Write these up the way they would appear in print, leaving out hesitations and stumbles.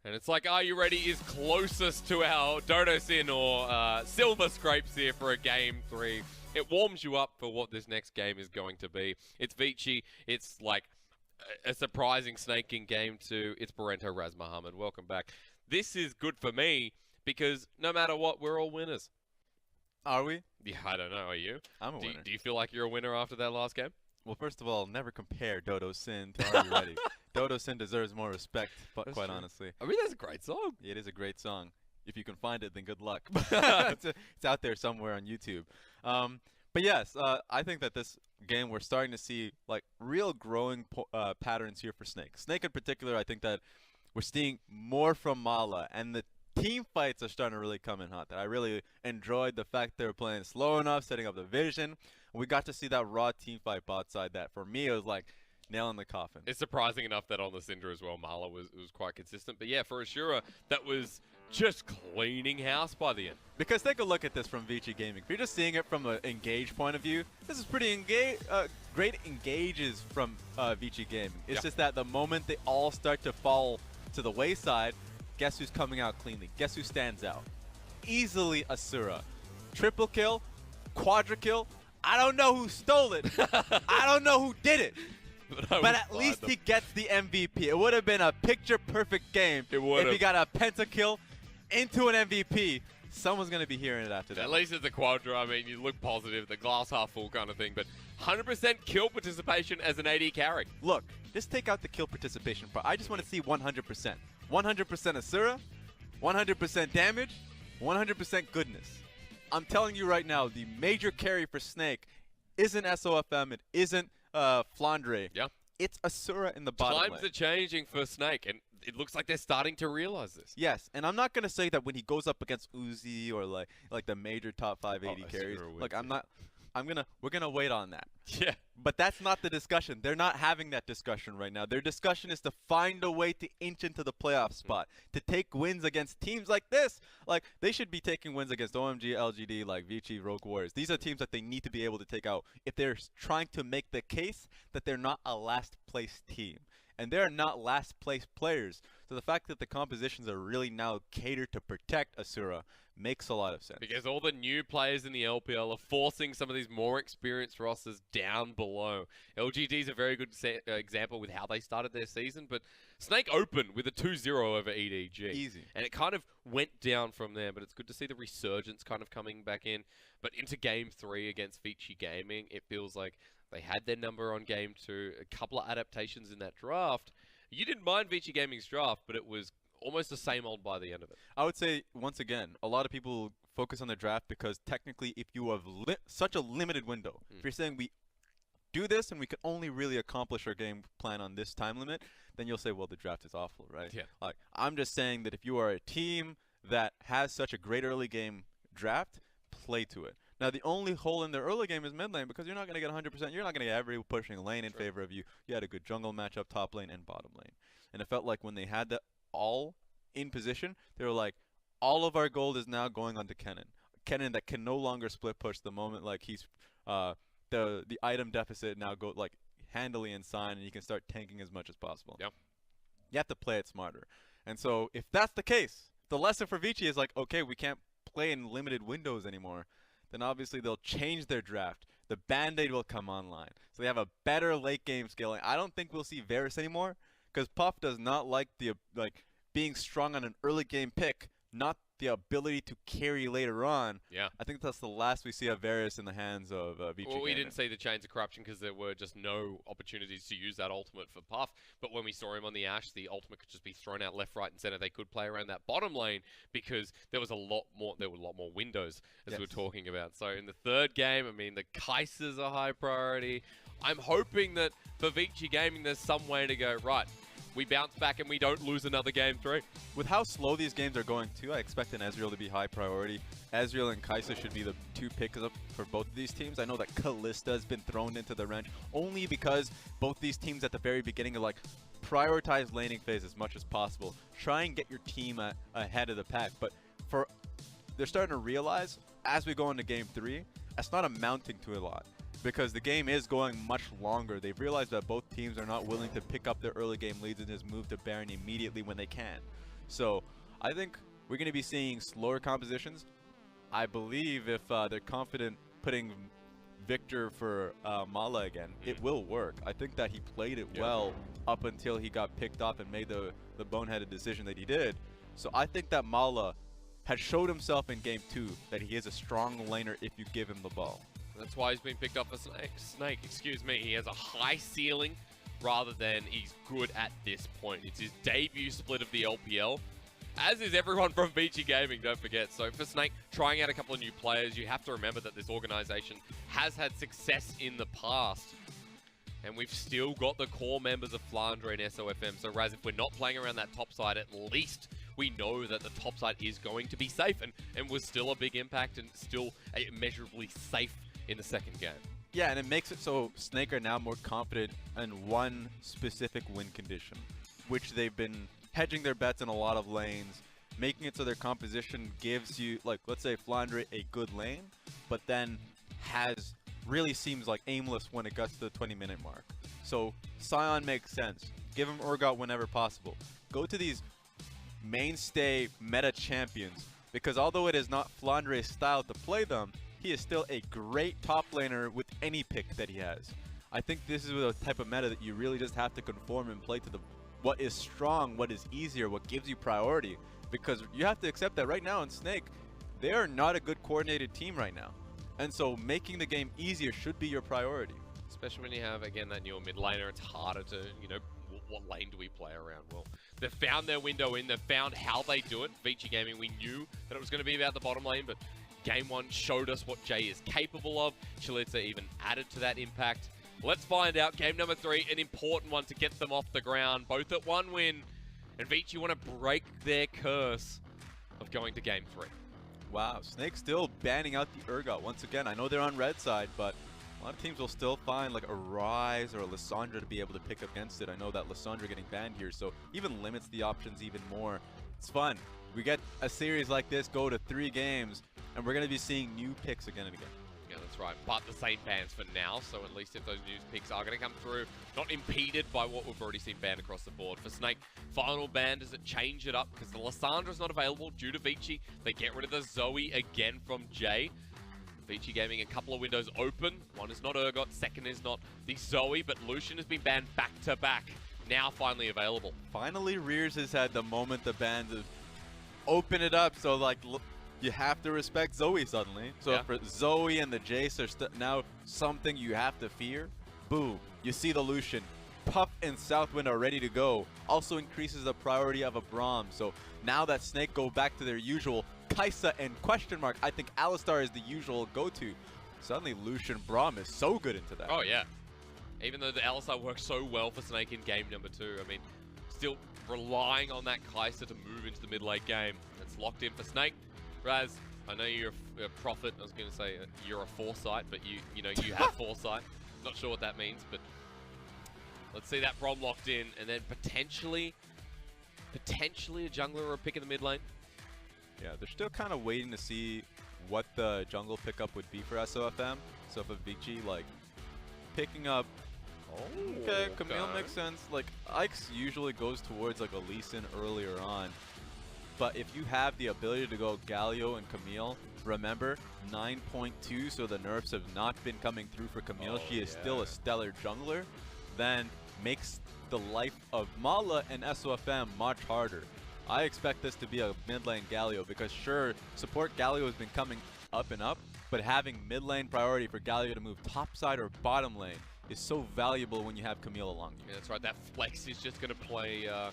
And it's like, Are You Ready is closest to our Dodo Sin or Silver Scrapes here for a Game 3. It warms you up for what this next game is going to be. It's Vici. It's like a surprising snake in Game 2. It's Barento Raz Muhammad. Welcome back. This is good for me because no matter what, we're all winners. Are we? Yeah, I don't know. Are you? I'm a winner. Do you feel like you're a winner after that last game? Well, first of all, never compare Dodo Sin to Are You Ready? Dodo Sin deserves more respect, but That's quite true. honestly. I mean, that's a great song. It is a great song. If you can find it, then good luck. It's out there somewhere on YouTube. But yes, I think that this game we're starting to see like real growing patterns here for Snake. Snake in particular, I think that we're seeing more from Mala, and the team fights are starting to really come in hot. That I really enjoyed the fact they were playing slow enough, setting up the vision. We got to see that raw team fight bot side that for me it was like nail in the coffin. It's surprising enough that on the Syndra as well, Mala was quite consistent. But yeah, for Ashura, that was just cleaning house by the end. Because take a look at this from Vici Gaming. If you're just seeing it from an engage point of view, this is pretty great engages from Vici Gaming. It's just that the moment they all start to fall to the wayside, guess who's coming out cleanly? Guess who stands out? Easily Asura. Triple kill, quadra kill. I don't know who stole it. I don't know who did it. But at least he gets the MVP. It would have been a picture-perfect game if he got a pentakill into an MVP. Someone's going to be hearing it after that. At least it's a quadra. I mean, you look positive, the glass half full kind of thing. But 100% kill participation as an AD carry. Look, just take out the kill participation part. I just want to see 100%. 100% Asura, 100% damage, 100% goodness. I'm telling you right now, the major carry for Snake isn't SOFM, it isn't Flandre. Yeah. It's Asura in the bottom lane. Times are changing for Snake, and it looks like they're starting to realize this. Yes, and I'm not gonna say that when he goes up against Uzi or like the major top 5 AD carries. Like we're gonna wait on that. Yeah. But that's not the discussion. They're not having that discussion right now. Their discussion is to find a way to inch into the playoff spot, to take wins against teams like this. Like, they should be taking wins against OMG, LGD, like Vici, Rogue Warriors. These are teams that they need to be able to take out if they're trying to make the case that they're not a last place team. And they're not last place players. So the fact that the compositions are really now catered to protect Asura makes a lot of sense. Because all the new players in the LPL are forcing some of these more experienced rosters down below. LGD is a very good example with how they started their season, but Snake opened with a 2-0 over EDG. Easy. And it kind of went down from there, but it's good to see the resurgence kind of coming back in. But into Game 3 against Vici Gaming, it feels like they had their number on Game 2, a couple of adaptations in that draft. You didn't mind Vici Gaming's draft, but it was almost the same old by the end of it. I would say, once again, a lot of people focus on the draft because technically if you have such a limited window, if you're saying we do this and we can only really accomplish our game plan on this time limit, then you'll say, well, the draft is awful, right? Yeah. Like, I'm just saying that if you are a team that has such a great early game draft, play to it. Now, the only hole in the early game is mid lane because you're not going to get 100%. You're not going to get every pushing lane in favor of you. You had a good jungle matchup, top lane, and bottom lane. And it felt like when they had that all in position, they were like, all of our gold is now going onto Kennen. Kennen that can no longer split push the moment like he's the item deficit now go like handily inside and you can start tanking as much as possible. Yep. You have to play it smarter. And so if that's the case, the lesson for Vici is like, okay, we can't play in limited windows anymore. Then obviously they'll change their draft. The Band-Aid will come online. So they have a better late game scaling. I don't think we'll see Varus anymore because Puff does not like the being strong on an early game pick, not the ability to carry later on. Yeah. I think that's the last we see of Varus in the hands of Vici. Well, we didn't see the Chains of Corruption because there were just no opportunities to use that ultimate for Puff. But when we saw him on the Ashe, the ultimate could just be thrown out left, right, and center. They could play around that bottom lane because there was a lot more. There were a lot more windows, as we were talking about. So in the third game, I mean, the Kaisers are high priority. I'm hoping that for Vici Gaming, there's some way to go right. We bounce back and we don't lose another Game 3. With how slow these games are going too, I expect an Ezreal to be high priority. Ezreal and Kai'Sa should be the two picks up for both of these teams. I know that Kalista has been thrown into the wrench only because both these teams at the very beginning are like, prioritize laning phase as much as possible. Try and get your team ahead of the pack. But they're starting to realize as we go into Game 3, that's not amounting to a lot. Because the game is going much longer. They've realized that both teams are not willing to pick up their early game leads and just move to Baron immediately when they can. So I think we're going to be seeing slower compositions. I believe if they're confident putting Victor for Mala again, it will work. I think that he played it well up until he got picked up and made the boneheaded decision that he did. So I think that Mala has showed himself in game 2 that he is a strong laner if you give him the ball. That's why he's been picked up for Snake. Excuse me. He has a high ceiling rather than he's good at this point. It's his debut split of the LPL, as is everyone from Vici Gaming, don't forget. So for Snake, trying out a couple of new players, you have to remember that this organization has had success in the past. And we've still got the core members of Flandre and SOFM. So Raz, if we're not playing around that top side, at least we know that the top side is going to be safe and was still a big impact and still measurably safe in the second game. Yeah, and it makes it so Snake are now more confident in one specific win condition, which they've been hedging their bets in a lot of lanes, making it so their composition gives you, like, let's say Flandre a good lane, but then really seems like aimless when it gets to the 20-minute mark. So Sion makes sense. Give him Urgot whenever possible. Go to these mainstay meta champions, because although it is not Flandre's style to play them, he is still a great top laner with any pick that he has. I think this is the type of meta that you really just have to conform and play to what is strong, what is easier, what gives you priority. Because you have to accept that right now in Snake, they are not a good coordinated team right now. And so making the game easier should be your priority. Especially when you have, again, that new mid laner, it's harder to, you know, what lane do we play around? Well, they've found their window in, they've found how they do it. Vici Gaming, we knew that it was going to be about the bottom lane, but Game 1 showed us what Jay is capable of. Chalitza even added to that impact. Let's find out. Game number 3, an important one to get them off the ground. Both at 1 win. And Vici want to break their curse of going to Game 3. Wow, Snake still banning out the Urgot. Once again, I know they're on red side, but a lot of teams will still find like a Ryze or a Lissandra to be able to pick up against it. I know that Lissandra getting banned here, so even limits the options even more. It's fun. We get a series like this go to 3 games, and we're going to be seeing new picks again and again. Yeah, that's right. But the same bans for now, so at least if those news picks are going to come through, not impeded by what we've already seen banned across the board. For Snake, final ban, does it change it up? Because the Lissandra's not available due to Vici. They get rid of the Zoe again from Jay. Vici Gaming, a couple of windows open. One is not Urgot, second is not the Zoe, but Lucian has been banned back-to-back. Now finally available. Finally, Rears has had the moment the bans have opened it up, so like you have to respect Zoe suddenly. So yeah. For Zoe and the Jace are now something you have to fear. Boom. You see the Lucian. Puff and Southwind are ready to go. Also increases the priority of a Braum. So now that Snake go back to their usual Kai'Sa and question mark, I think Alistar is the usual go-to. Suddenly Lucian Braum is so good into that. Oh yeah. Even though the Alistar worked so well for Snake in game number 2, I mean, still relying on that Kai'Sa to move into the mid-late game. It's locked in for Snake. Raz, I know you're a prophet. I was going to say you're a foresight, but you know you have foresight. Not sure what that means, but let's see that Braum locked in, and then potentially a jungler or a pick in the mid lane. Yeah, they're still kind of waiting to see what the jungle pickup would be for SOFM. So for Vici, like picking up. Oh, okay, Camille makes sense. Like Ike's usually goes towards like a Lee Sin earlier on. But if you have the ability to go Galio and Camille, remember 9.2, so the nerfs have not been coming through for Camille. She is still a stellar jungler. Then makes the life of Mala and SOFM much harder. I expect this to be a mid lane Galio because sure, support Galio has been coming up and up, but having mid lane priority for Galio to move top side or bottom lane is so valuable when you have Camille along you. Yeah, that's right. That flex is just going to play a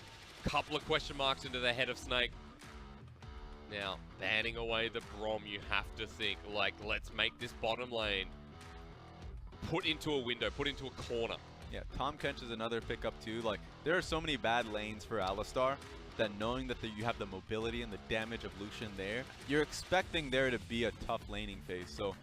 couple of question marks into the head of Snake. Now, banning away the Braum, you have to think, like, let's make this bottom lane put into a window, put into a corner. Yeah, Tom Kench is another pickup too. Like, there are so many bad lanes for Alistar that knowing that you have the mobility and the damage of Lucian there, you're expecting there to be a tough laning phase. So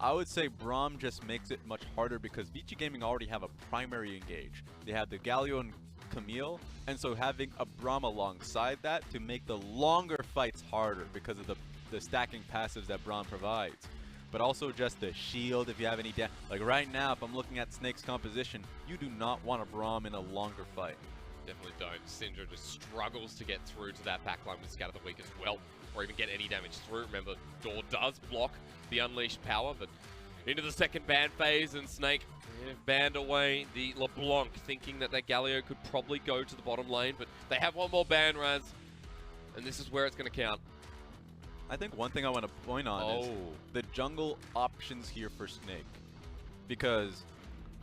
I would say Braum just makes it much harder because Vici Gaming already have a primary engage. They have the Galio and Camille, and so having a Braum alongside that to make the longer fights harder because of the stacking passives that Braum provides. But also just the shield if you have any like right now, if I'm looking at Snake's composition, you do not want a Braum in a longer fight. Definitely don't. Syndra just struggles to get through to that backline with Scatter the Weak as well, or even get any damage through. Remember, Door does block the unleashed power, but into the second ban phase, and Snake banned away the LeBlanc, thinking that Galio could probably go to the bottom lane, but they have one more ban, Raz, and this is where it's going to count. I think one thing I want to point on is the jungle options here for Snake, because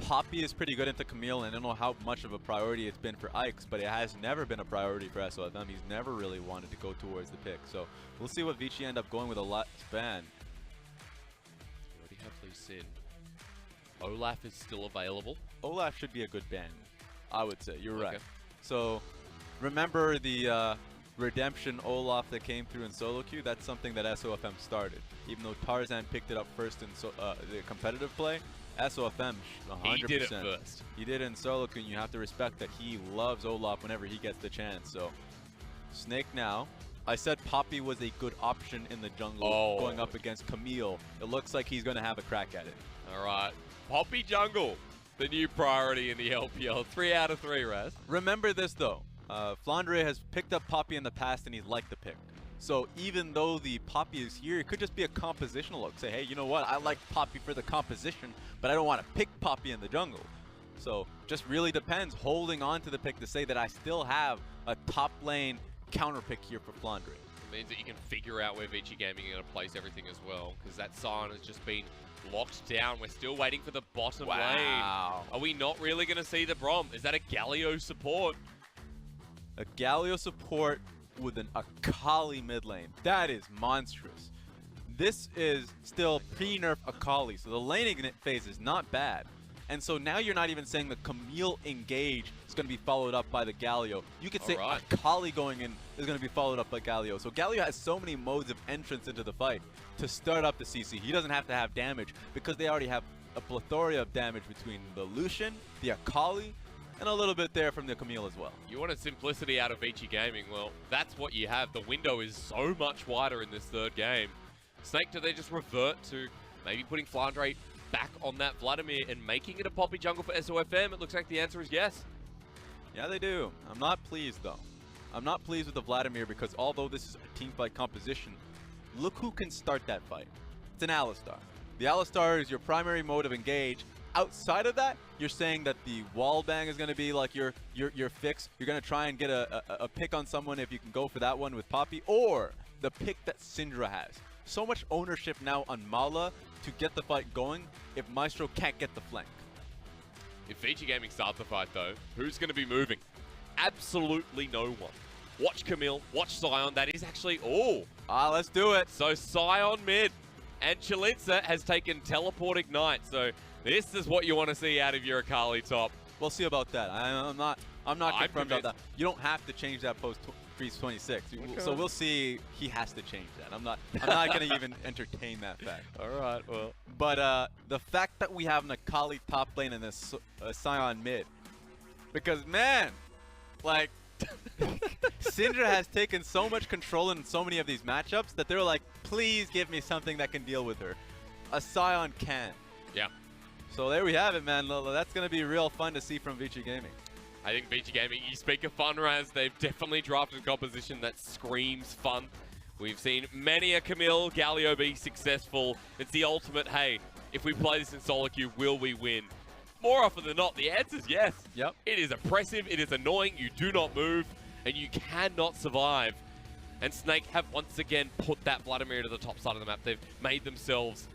Poppy is pretty good into Camille, and I don't know how much of a priority it's been for Ikes, but it has never been a priority for SOFM. He's never really wanted to go towards the pick. So we'll see what Vici end up going with a last ban. We already have Lee Sin. Olaf is still available. Olaf should be a good ban, I would say. You're right. So remember the Redemption Olaf that came through in solo queue? That's something that SOFM started. Even though Tarzan picked it up first in the competitive play, SOFM 100%. He did it first. He did it in solo queue, and you have to respect that he loves Olaf whenever he gets the chance. So Snake now. I said Poppy was a good option in the jungle going up against Camille. It looks like he's going to have a crack at it. All right. Poppy jungle, the new priority in the LPL. 3 out of 3, Raz. Remember this, though. Flandre has picked up Poppy in the past, and he's liked the pick. So even though the Poppy is here, it could just be a compositional look. Say, hey, you know what? I like Poppy for the composition, but I don't want to pick Poppy in the jungle. So just really depends. Holding on to the pick to say that I still have a top lane counter pick here for Flandre. It means that you can figure out where Vici Gaming are going to place everything as well, because that Sion has just been locked down. We're still waiting for the bottom lane. Are we not really going to see the Brom? Is that a Galio support? A Galio support with an Akali mid lane. That is monstrous. This is still pre-nerf Akali, so the laning phase is not bad. And so now you're not even saying the Camille engage is going to be followed up by the Galio. You could say Akali going in is going to be followed up by Galio. So Galio has so many modes of entrance into the fight to start up the CC. He doesn't have to have damage because they already have a plethora of damage between the Lucian, the Akali, and a little bit there from the Camille as well. You wanted simplicity out of Vici Gaming. Well, that's what you have. The window is so much wider in this third game. Snake, do they just revert to maybe putting Flandre back on that Vladimir and making it a Poppy jungle for SOFM? It looks like the answer is yes. Yeah, they do. I'm not pleased, though. I'm not pleased with the Vladimir because although this is a team fight composition, look who can start that fight. It's an Alistar. The Alistar is your primary mode of engage. Outside of that, you're saying that the wall bang is going to be like your fix. You're going to try and get a pick on someone if you can go for that one with Poppy, or the pick that Syndra has. So much ownership now on Mala to get the fight going if Maestro can't get the flank. If Vici Gaming starts the fight, though, who's going to be moving? Absolutely no one. Watch Camille, watch Sion. That is actually... let's do it. So Sion mid, and Chalitza has taken Teleport Ignite. So this is what you want to see out of your Akali top. We'll see about that. I'm not confirmed about that. You don't have to change that post Freeze 26. Okay. So we'll see. He has to change that. I'm not going to even entertain that fact. All right, well. But the fact that we have an Akali top lane and a Sion mid, because man, like Syndra has taken so much control in so many of these matchups that they're like, please give me something that can deal with her. A Sion can. Yeah. So there we have it, man. That's going to be real fun to see from Vici Gaming. I think Vici Gaming, you speak of fun, Raz, they've definitely drafted a composition that screams fun. We've seen many a Camille Galio be successful. It's the ultimate, hey, if we play this in solo queue, will we win? More often than not, the answer is yes. Yep. It is oppressive, it is annoying, you do not move, and you cannot survive. And Snake have once again put that Vladimir to the top side of the map. They've made themselves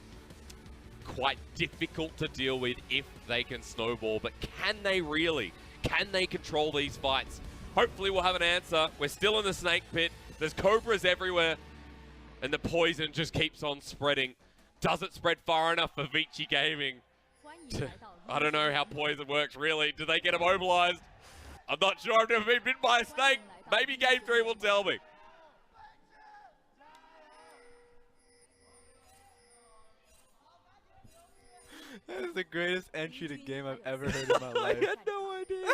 quite difficult to deal with if they can snowball, but can they really? Can they control these fights? Hopefully we'll have an answer. We're still in the snake pit. There's cobras everywhere. And the poison just keeps on spreading. Does it spread far enough for Vici Gaming? I don't know how poison works, really. Do they get immobilized? I'm not sure. I've never been bitten by a snake. Maybe Game 3 will tell me. That is the greatest entry to game I've ever heard in my life. I had no idea.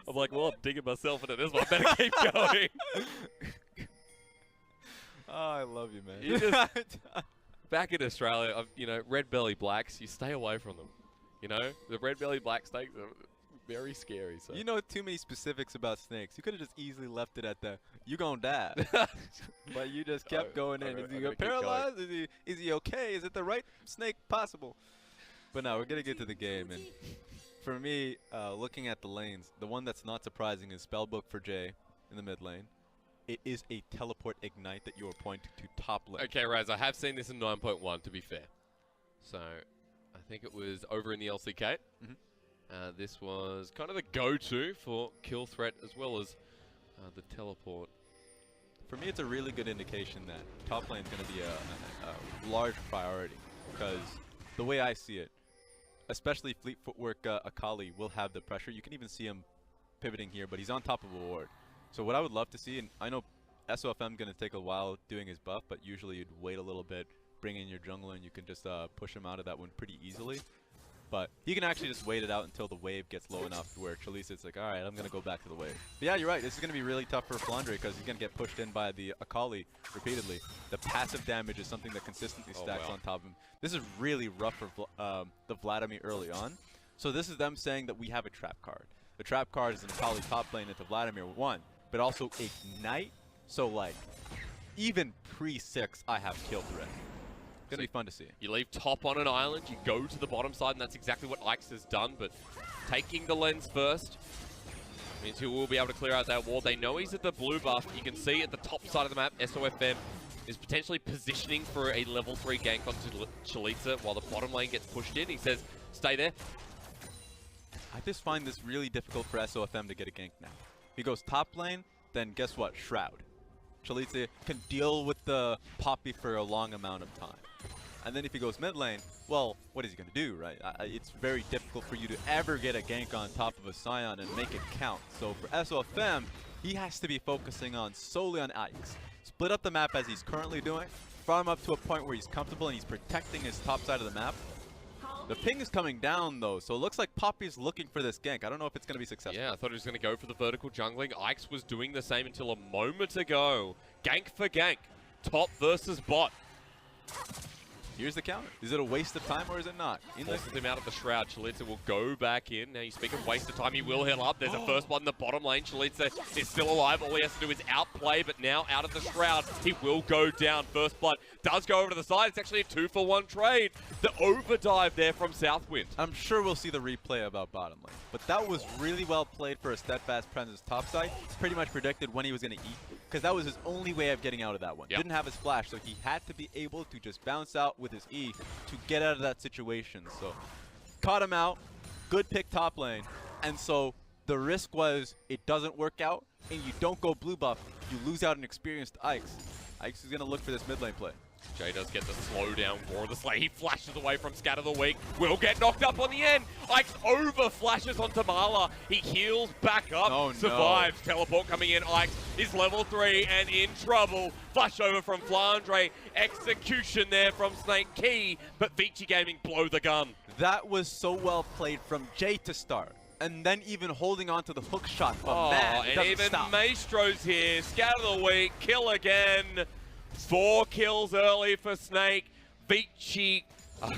I'm like, well, I'm digging myself into this one. I better keep going. Oh, I love you, man. You just, back in Australia, you know, red belly blacks, you stay away from them. You know, the red belly black snakes are very scary. So. You know too many specifics about snakes. You could have just easily left it at the you gonna die, but you just kept going in. Is he paralyzed? Is he okay? Is it the right snake possible? But no, we're gonna get to the game, and for me, looking at the lanes, the one that's not surprising is Spellbook for Jay in the mid lane. It is a teleport ignite that you are pointing to top lane. Okay, Raz, I have seen this in 9.1, to be fair. So, I think it was over in the LCK. This was kind of the go-to for kill threat as well as the teleport. For me, it's a really good indication that top lane is going to be a large priority, because the way I see it, especially Fleet Footwork Akali will have the pressure. You can even see him pivoting here, but he's on top of a ward. So what I would love to see, and I know SOFM going to take a while doing his buff, but usually you'd wait a little bit, bring in your jungler, and you can just push him out of that one pretty easily. But he can actually just wait it out until the wave gets low enough to where Chalice's like, all right, I'm going to go back to the wave. But yeah, you're right. This is going to be really tough for Flandre because he's going to get pushed in by the Akali repeatedly. The passive damage is something that consistently stacks on top of him. This is really rough for the Vladimir early on. So this is them saying that we have a trap card. The trap card is an Akali top lane into Vladimir 1, but also Ignite. So like, even pre-6, I have kill threat. Gonna be fun to see. You leave top on an island, you go to the bottom side, and that's exactly what Ike's has done, but taking the lens first means he will be able to clear out that wall. They know he's at the blue buff. You can see at the top side of the map, SOFM is potentially positioning for a level 3 gank onto Chalitza while the bottom lane gets pushed in. He says, stay there. I just find this really difficult for SOFM to get a gank now. He goes top lane, then guess what? Shroud. Chalitza can deal with the Poppy for a long amount of time. And then if he goes mid lane, well, what is he going to do, right? It's very difficult for you to ever get a gank on top of a Scion and make it count. So for SOFM, he has to be focusing on solely on Ike's. Split up the map as he's currently doing, farm up to a point where he's comfortable and he's protecting his top side of the map. The ping is coming down though, so it looks like Poppy's looking for this gank. I don't know if it's going to be successful. Yeah, I thought he was going to go for the vertical jungling. Ike's was doing the same until a moment ago. Gank for gank. Top versus bot. Here's the counter. Is it a waste of time or is it not? Forces him out of the Shroud. Chalitza will go back in. Now you speak of waste of time, he will heal up. There's a first blood in the bottom lane. Chalitza is still alive. All he has to do is outplay, but now out of the Shroud, he will go down. First blood does go over to the side. It's actually a 2-for-1 trade. The overdive there from Southwind. I'm sure we'll see the replay about bottom lane, but that was really well played for a steadfast presence top side. Pretty much predicted when he was going to eat, because that was his only way of getting out of that one. Didn't have his flash, so he had to be able to just bounce out with his E to get out of that situation. So caught him out, good pick top lane, and so the risk was it doesn't work out and you don't go blue buff, you lose out an experienced Ike's. Ike's is going to look for this mid lane play. Jay does get the slowdown for the slay. He flashes away from Scatter the Weak. Will get knocked up on the end. Ike's over flashes onto Marla. He heals back up. Survives. No. Teleport coming in. Ike's is level 3 and in trouble. Flash over from Flandre. Execution there from Snake Key. But Vici Gaming blow the gun. That was so well played from Jay to start. And then even holding on to the hook shot. But man, and even Maestro's here. Scatter the Weak. Kill again. 4 kills early for Snake. Vici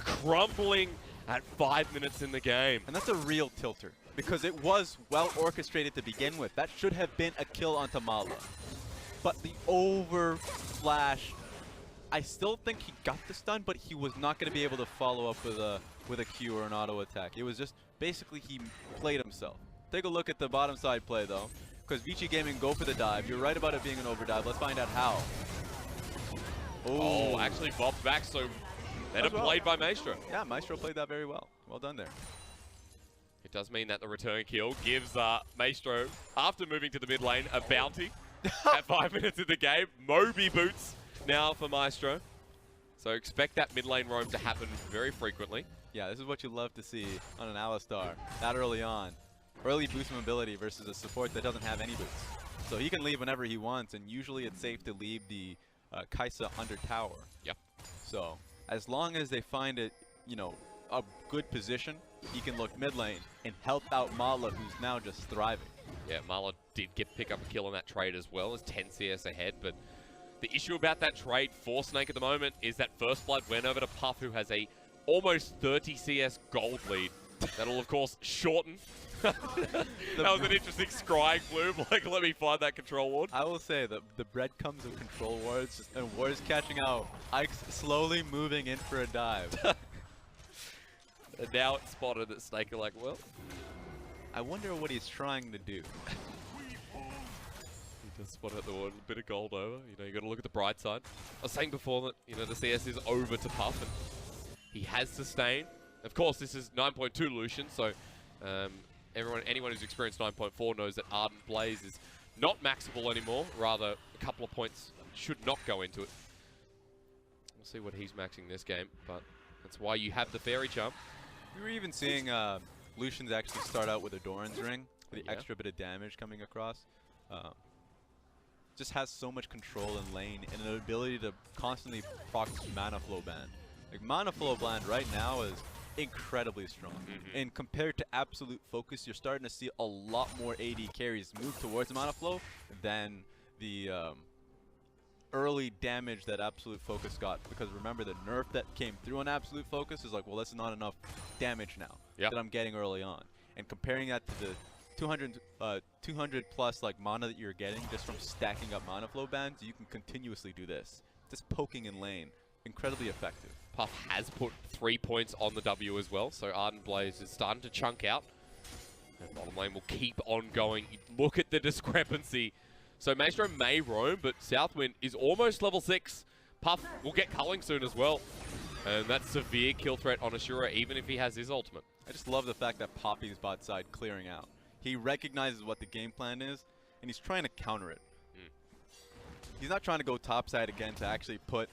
crumbling at 5 minutes in the game. And that's a real tilter, because it was well orchestrated to begin with. That should have been a kill onto Mala. But the over flash, I still think he got the stun, but he was not going to be able to follow up with a Q or an auto attack. It was just basically he played himself. Take a look at the bottom side play though, because Vici Gaming go for the dive. You're right about it being an overdive. Let's find out how. Oh, actually bobbed back, so better played by Maestro. Yeah, Maestro played that very well. Well done there. It does mean that the return kill gives Maestro, after moving to the mid lane, a bounty at 5 minutes of the game. Moby boots now for Maestro. So expect that mid lane roam to happen very frequently. Yeah, this is what you love to see on an Alistar that early on. Early boost mobility versus a support that doesn't have any boots. So he can leave whenever he wants, and usually it's safe to leave the Kai'Sa under tower. Yep. So as long as they find it, you know, a good position, he can look mid lane and help out Mala, who's now just thriving. Yeah, Mala did pick up a kill on that trade as well, as 10 CS ahead, but the issue about that trade for Snake at the moment is that First Blood went over to Puff, who has a almost 30 CS gold lead. That'll of course shorten That was an interesting scrying move. Like, let me find that control ward. I will say that the breadcrumbs of control wards and wards catching out. Ike's slowly moving in for a dive. And now it's spotted that Snake are like, well, I wonder what he's trying to do. he does spot out the ward, a bit of gold over. You know, you got to look at the bright side. I was saying before that, you know, the CS is over to Puff, and he has sustain. Of course, this is 9.2 Lucian, so anyone who's experienced 9.4 knows that Ardent Blaze is not maxable anymore. Rather, a couple of points should not go into it. We'll see what he's maxing this game, but that's why you have the Fairy Charm. We were even seeing Lucians actually start out with a Doran's Ring, with the extra bit of damage coming across. Just has so much control in lane and an ability to constantly proc mana flow ban. Like, mana flow ban right now is incredibly strong. And compared to absolute focus, you're starting to see a lot more AD carries move towards mana flow than the early damage that absolute focus got. Because remember, the nerf that came through on absolute focus is like, well, that's not enough damage now that I'm getting early on. And comparing that to the 200 plus like mana that you're getting just from stacking up mana flow bans, you can continuously do this. Just poking in lane, incredibly effective. Puff has put 3 points on the W as well, so Ardent Blaze is starting to chunk out. And bottom lane will keep on going. Look at the discrepancy. So Maestro may roam, but Southwind is almost level 6. Puff will get culling soon as well. And that's severe kill threat on Asura, even if he has his ultimate. I just love the fact that Poppy's bot side clearing out. He recognizes what the game plan is, and he's trying to counter it. He's not trying to go topside again to actually put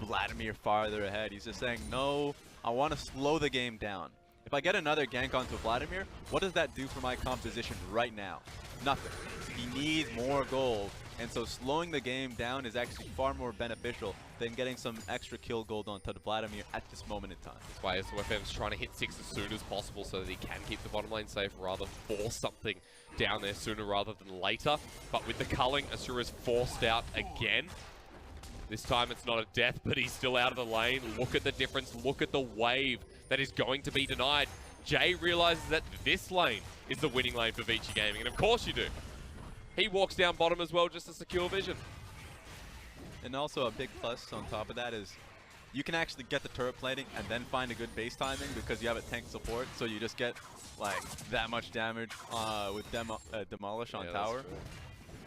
Vladimir farther ahead. He's just saying, no, I want to slow the game down. If I get another gank onto Vladimir, what does that do for my composition right now? Nothing. He needs more gold, and so slowing the game down is actually far more beneficial than getting some extra kill gold onto Vladimir at this moment in time. That's why SOFM's trying to hit 6 as soon as possible so that he can keep the bottom lane safe, rather force something down there sooner rather than later. But with the culling, Asura's forced out again. This time it's not a death, but he's still out of the lane. Look at the difference. Look at the wave that is going to be denied. Jay realizes that this lane is the winning lane for Vici Gaming, and of course you do. He walks down bottom as well just to secure vision. And also a big plus on top of that is you can actually get the turret plating and then find a good base timing because you have a tank support, so you just get like that much damage with Demolish on tower.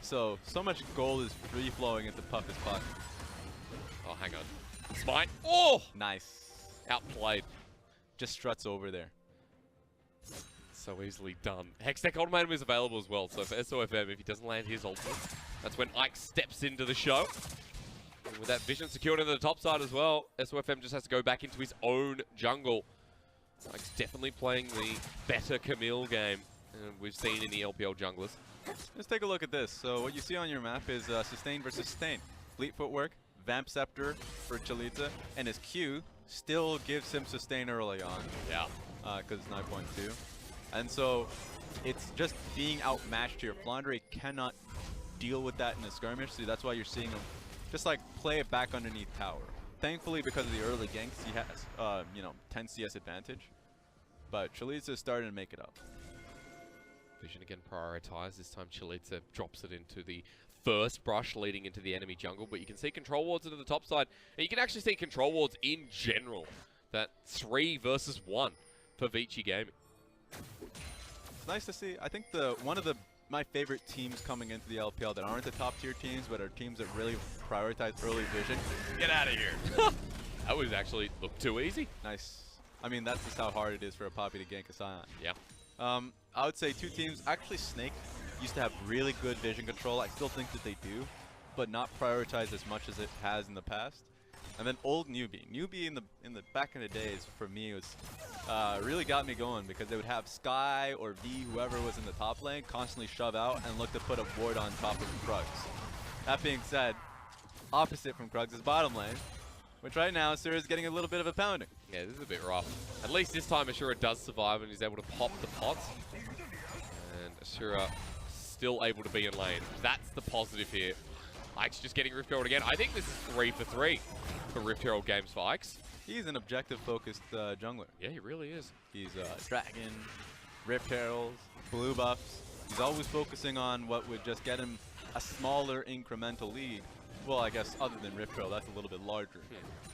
So much gold is free flowing into Puff's pocket. Oh, hang on. Smite. Oh! Nice. Outplayed. Just struts over there. So easily done. Hextech Ultimatum is available as well, so for SOFM, if he doesn't land his ultimate, that's when Ike steps into the show. And with that vision secured into the top side as well, SOFM just has to go back into his own jungle. Ike's definitely playing the better Camille game we've seen in the LPL junglers. Let's take a look at this. So what you see on your map is sustain versus sustain. Fleet footwork, Vamp Scepter for Chalita, and his Q still gives him sustain early on. Yeah. Because it's 9.2. And so it's just being outmatched here. Flandre cannot deal with that in a skirmish, so that's why you're seeing him just like play it back underneath tower. Thankfully, because of the early ganks, he has, 10 CS advantage. But Chalita is starting to make it up. Vision again prioritized. This time Chalita drops it into the first brush leading into the enemy jungle, but you can see control wards into the top side, and you can actually see control wards in general. That 3 versus 1 for Vici Gaming. It's nice to see. I think one of my favorite teams coming into the LPL that aren't the top tier teams, but are teams that really prioritize early vision. Get out of here. That was actually looked too easy. Nice. I mean, that's just how hard it is for a Poppy to gank a Scion. Yeah. I would say 2 teams. Actually, Snake used to have really good vision control. I still think that they do, but not prioritized as much as it has in the past. And then old Newbie. Newbie in the back in the days for me was really got me going because they would have Sky or V, whoever was in the top lane, constantly shove out and look to put a ward on top of Krugs. That being said, opposite from Krugs' bottom lane, which right now Asura is getting a little bit of a pounding. Yeah, this is a bit rough. At least this time Asura does survive and is able to pop the pots. And Asura still able to be in lane. That's the positive here. Ike's just getting Rift Herald again. I think this is 3 for 3 for Rift Herald games for Ike's. He's an objective-focused jungler. Yeah, he really is. He's Dragon, Rift Heralds, blue buffs. He's always focusing on what would just get him a smaller incremental lead. Well, I guess other than Rift Herald, that's a little bit larger.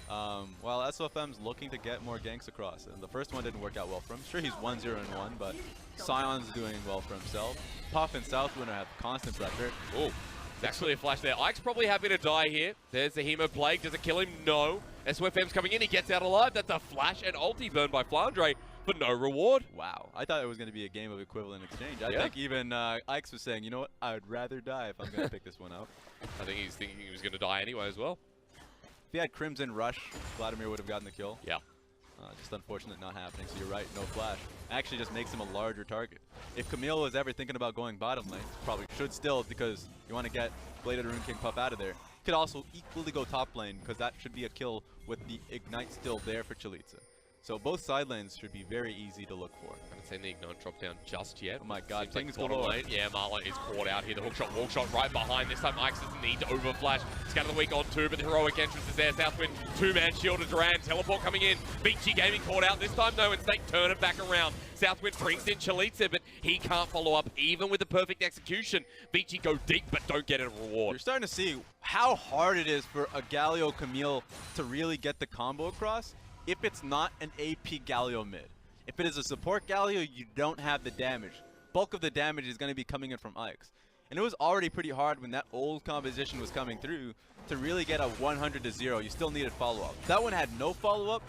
While SOFM's looking to get more ganks across, and the first one didn't work out well for him. Sure, he's 1-0-1, but Sion's doing well for himself. Puff and Southwinder have constant pressure. Oh, it's actually a flash there. Ike's probably happy to die here. There's the Hemo Plague. Does it kill him? No. SOFM's coming in. He gets out alive. That's a flash and ulti burn by Flandre, but no reward. Wow. I thought it was going to be a game of equivalent exchange. I think even Ike's was saying, you know what, I would rather die if I'm going to pick this one up. I think he's thinking he was going to die anyway as well. If he had Crimson Rush, Vladimir would have gotten the kill. Yeah. Just unfortunate not happening, so you're right, no flash. Actually just makes him a larger target. If Camille was ever thinking about going bottom lane, probably should still, because you want to get Bladed Rune King Puff out of there. Could also equally go top lane, because that should be a kill with the Ignite still there for Chalitza. So both side lanes should be very easy to look for. I haven't seen the Ignite drop down just yet. Oh my god, things like galore. Yeah, Marla is caught out here. The hook shot, walk shot right behind. This time Ike's doesn't need to overflash. Scatter the weak on two, but the heroic entrance is there. Southwind, two-man shield to Duran. Teleport coming in. Vici Gaming caught out. This time no, and Snake turn it back around. Southwind brings in Chalitza, but he can't follow up even with the perfect execution. Vici go deep, but don't get a reward. You're starting to see how hard it is for a Galio Camille to really get the combo across if it's not an AP Galio mid. If it is a support Galio, you don't have the damage. Bulk of the damage is going to be coming in from Ike's. And it was already pretty hard when that old composition was coming through to really get a 100-0. You still needed follow-up. That one had no follow-up,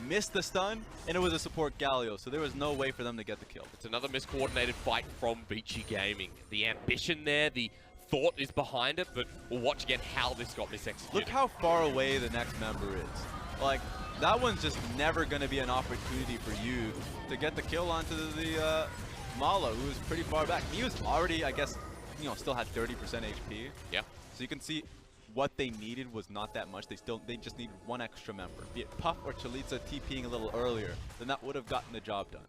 missed the stun, and it was a support Galio, so there was no way for them to get the kill. It's another miscoordinated fight from Vici Gaming. The ambition there, the thought is behind it, but we'll watch again how this got misexecuted. Look how far away the next member is. Like, that one's just never going to be an opportunity for you to get the kill onto the Mala, who was pretty far back. He was already, I guess, you know, still had 30% HP. Yeah. So you can see what they needed was not that much. They just need one extra member. Be it Puff or Chalitza TPing a little earlier, then that would have gotten the job done.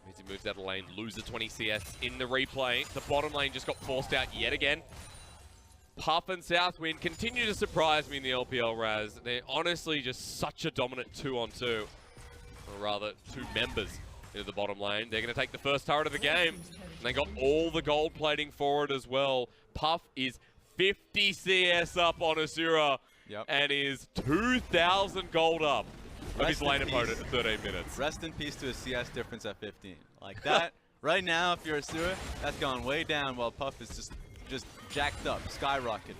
As he moves out of lane, loses 20 CS in the replay. The bottom lane just got forced out yet again. Puff and Southwind continue to surprise me in the LPL Raz. They're honestly just such a dominant 2-on-2. Or rather, two members into the bottom lane. They're going to take the first turret of the game. And they got all the gold plating for it as well. Puff is 50 CS up on Asura. Yep. And is 2,000 gold up of his lane opponent in 13 minutes. Rest in peace to a CS difference at 15. Like that, right now, if you're Asura, that's gone way down while Puff is just jacked up, skyrocketed.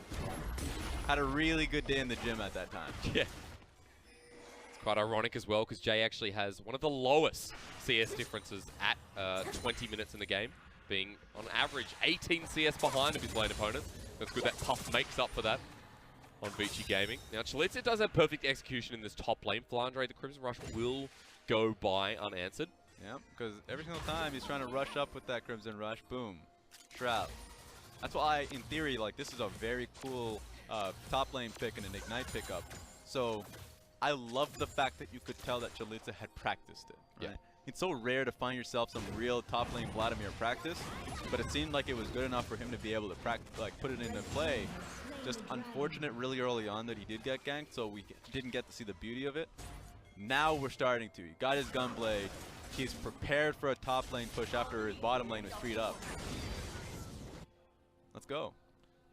Had a really good day in the gym at that time. Yeah. It's quite ironic as well because Jay actually has one of the lowest CS differences at 20 minutes in the game, being on average 18 CS behind of his lane opponent. That's good that Puff makes up for that on Vici Gaming. Now Chalitza does have perfect execution in this top lane. Flandre, the Crimson Rush will go by unanswered. Yeah, because every single time he's trying to rush up with that Crimson Rush, boom, trap. That's why, in theory, like, this is a very cool top lane pick and an Ignite pickup. So I love the fact that you could tell that Chalitza had practiced it. Right? Yeah. It's so rare to find yourself some real top lane Vladimir practice, but it seemed like it was good enough for him to be able to put it into play. Just unfortunate really early on that he did get ganked, so we didn't get to see the beauty of it. Now we're starting to. He got his Gunblade. He's prepared for a top lane push after his bottom lane was freed up. Let's go.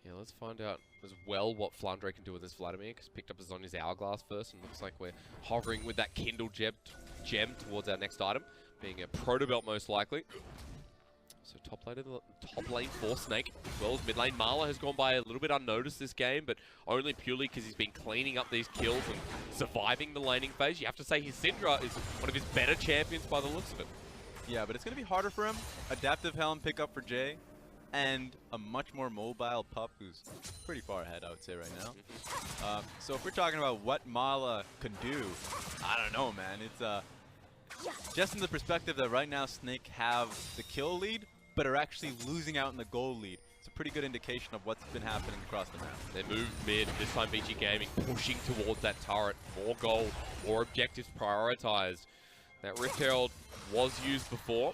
Yeah, let's find out as well what Flandre can do with this Vladimir, because picked up his on his Hourglass first, and looks like we're hovering with that Kindle gem towards our next item, being a Proto Belt most likely. So top lane for Snake, as well as mid lane. Marla has gone by a little bit unnoticed this game, but only purely because he's been cleaning up these kills and surviving the laning phase. You have to say his Syndra is one of his better champions by the looks of it. Yeah, but it's going to be harder for him. Adaptive Helm pickup for Jay, and a much more mobile Pup who's pretty far ahead, I would say, right now. So if we're talking about what Mala can do, I don't know, man. It's just in the perspective that right now Snake have the kill lead, but are actually losing out in the goal lead. It's a pretty good indication of what's been happening across the map. They move mid, this time Vici Gaming pushing towards that turret. More gold, more objectives prioritized. That Rift Herald was used before.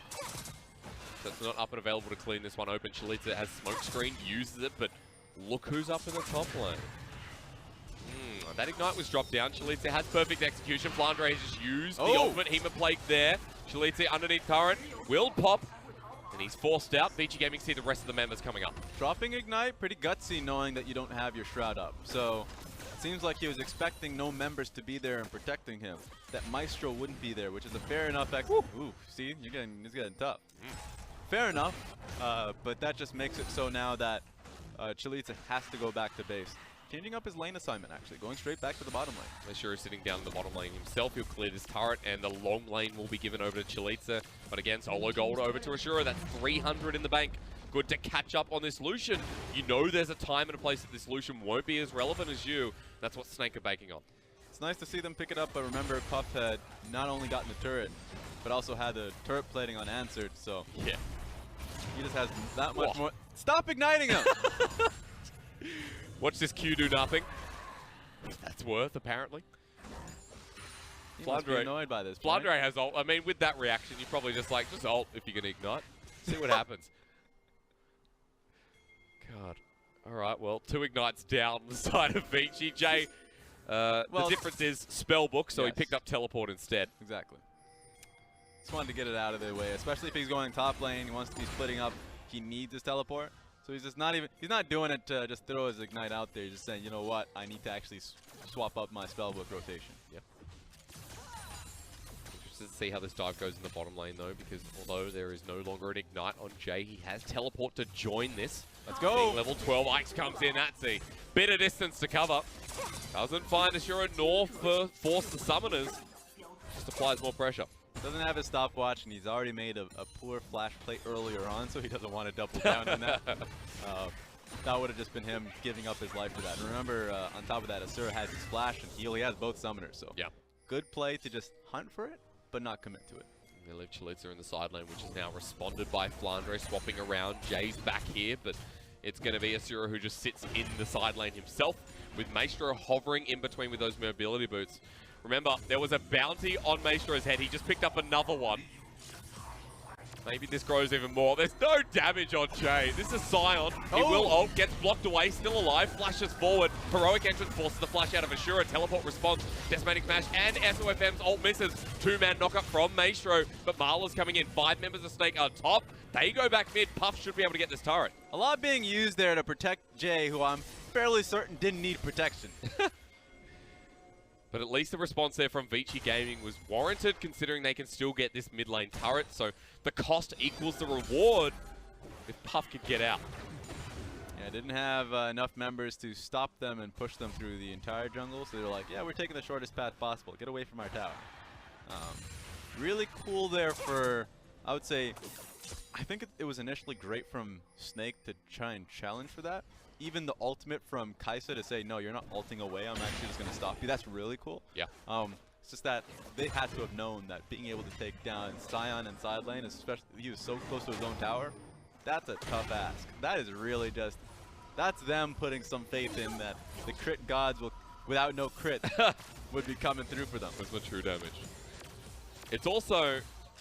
That's not up and available to clean this one open. Chalitza has Smokescreen, uses it, but look who's up in the top lane. That Ignite was dropped down. Chalitza has perfect execution. Flandre has just used the ultimate Hema Plague there. Chalitza underneath turret will pop. And he's forced out. Vici Gaming see the rest of the members coming up. Dropping Ignite, pretty gutsy knowing that you don't have your Shroud up. So it seems like he was expecting no members to be there and protecting him. That Maestro wouldn't be there, which is a fair enough Ooh, see, it's getting tough. Fair enough, but that just makes it so now that Chalitza has to go back to base. Changing up his lane assignment, actually. Going straight back to the bottom lane. Maestro is sitting down in the bottom lane himself. He'll clear this turret, and the long lane will be given over to Chalitza. But again, solo gold over to Ashura. That's 300 in the bank. Good to catch up on this Lucian. You know there's a time and a place that this Lucian won't be as relevant as you. That's what Snake are banking on. It's nice to see them pick it up, but remember, Puff had not only gotten the turret, but also had the turret plating unanswered, so... Yeah. He just has that much more... Stop igniting him! Watch this Q do nothing. That's worth, apparently. He must be annoyed by this. Flandre has ult. I mean, with that reaction, you're probably just like, just ult if you're going to ignite. See what happens. God. All right, well, 2 ignites down on the side of Vici. Jay, the difference is spellbook, so he picked up teleport instead. Exactly. Just wanted to get it out of the way, especially if he's going top lane. He wants to be splitting up. He needs his teleport. So he's just he's not doing it to just throw his ignite out there. He's just saying, you know what, I need to actually swap up my spellbook rotation. Yep. Interested to see how this dive goes in the bottom lane though, because although there is no longer an ignite on Jay, he has teleport to join this. Let's go. Being level 12, Ike's comes in, that's a bit of distance to cover. Doesn't find Ashura nor force the summoners. Just applies more pressure. Doesn't have his stopwatch, and he's already made a poor flash play earlier on, so he doesn't want to double down on that. That would have just been him giving up his life for that. And remember, on top of that, Asura has his flash and heal. He has both summoners, so good play to just hunt for it, but not commit to it. They leave Chalitza in the side lane, which is now responded by Flandre, swapping around. Jay's back here, but it's going to be Asura who just sits in the side lane himself, with Maestro hovering in between with those mobility boots. Remember, there was a bounty on Maestro's head. He just picked up another one. Maybe this grows even more. There's no damage on Jay. This is Sion. He will ult, gets blocked away, still alive, flashes forward. Heroic entrance forces the flash out of Ashura. Teleport response, Decimating Smash, and SOFM's ult misses. 2-man knockup from Maestro, but Marla's coming in. 5 members of Snake are top. They go back mid. Puff should be able to get this turret. A lot being used there to protect Jay, who I'm fairly certain didn't need protection. But at least the response there from Vici Gaming was warranted, considering they can still get this mid lane turret. So the cost equals the reward if Puff could get out. Yeah, didn't have enough members to stop them and push them through the entire jungle. So they're like, yeah, we're taking the shortest path possible. Get away from our tower. Really cool there for, I would say, I think it was initially great from Snake to try and challenge for that. Even the ultimate from Kaisa to say, no, you're not ulting away, I'm actually just going to stop you. That's really cool. Yeah. It's just that they had to have known that being able to take down Sion and side lane, especially he was so close to his own tower, that's a tough ask. That is really just, that's them putting some faith in that the crit gods will, without no crit, would be coming through for them. That's the true damage. It's also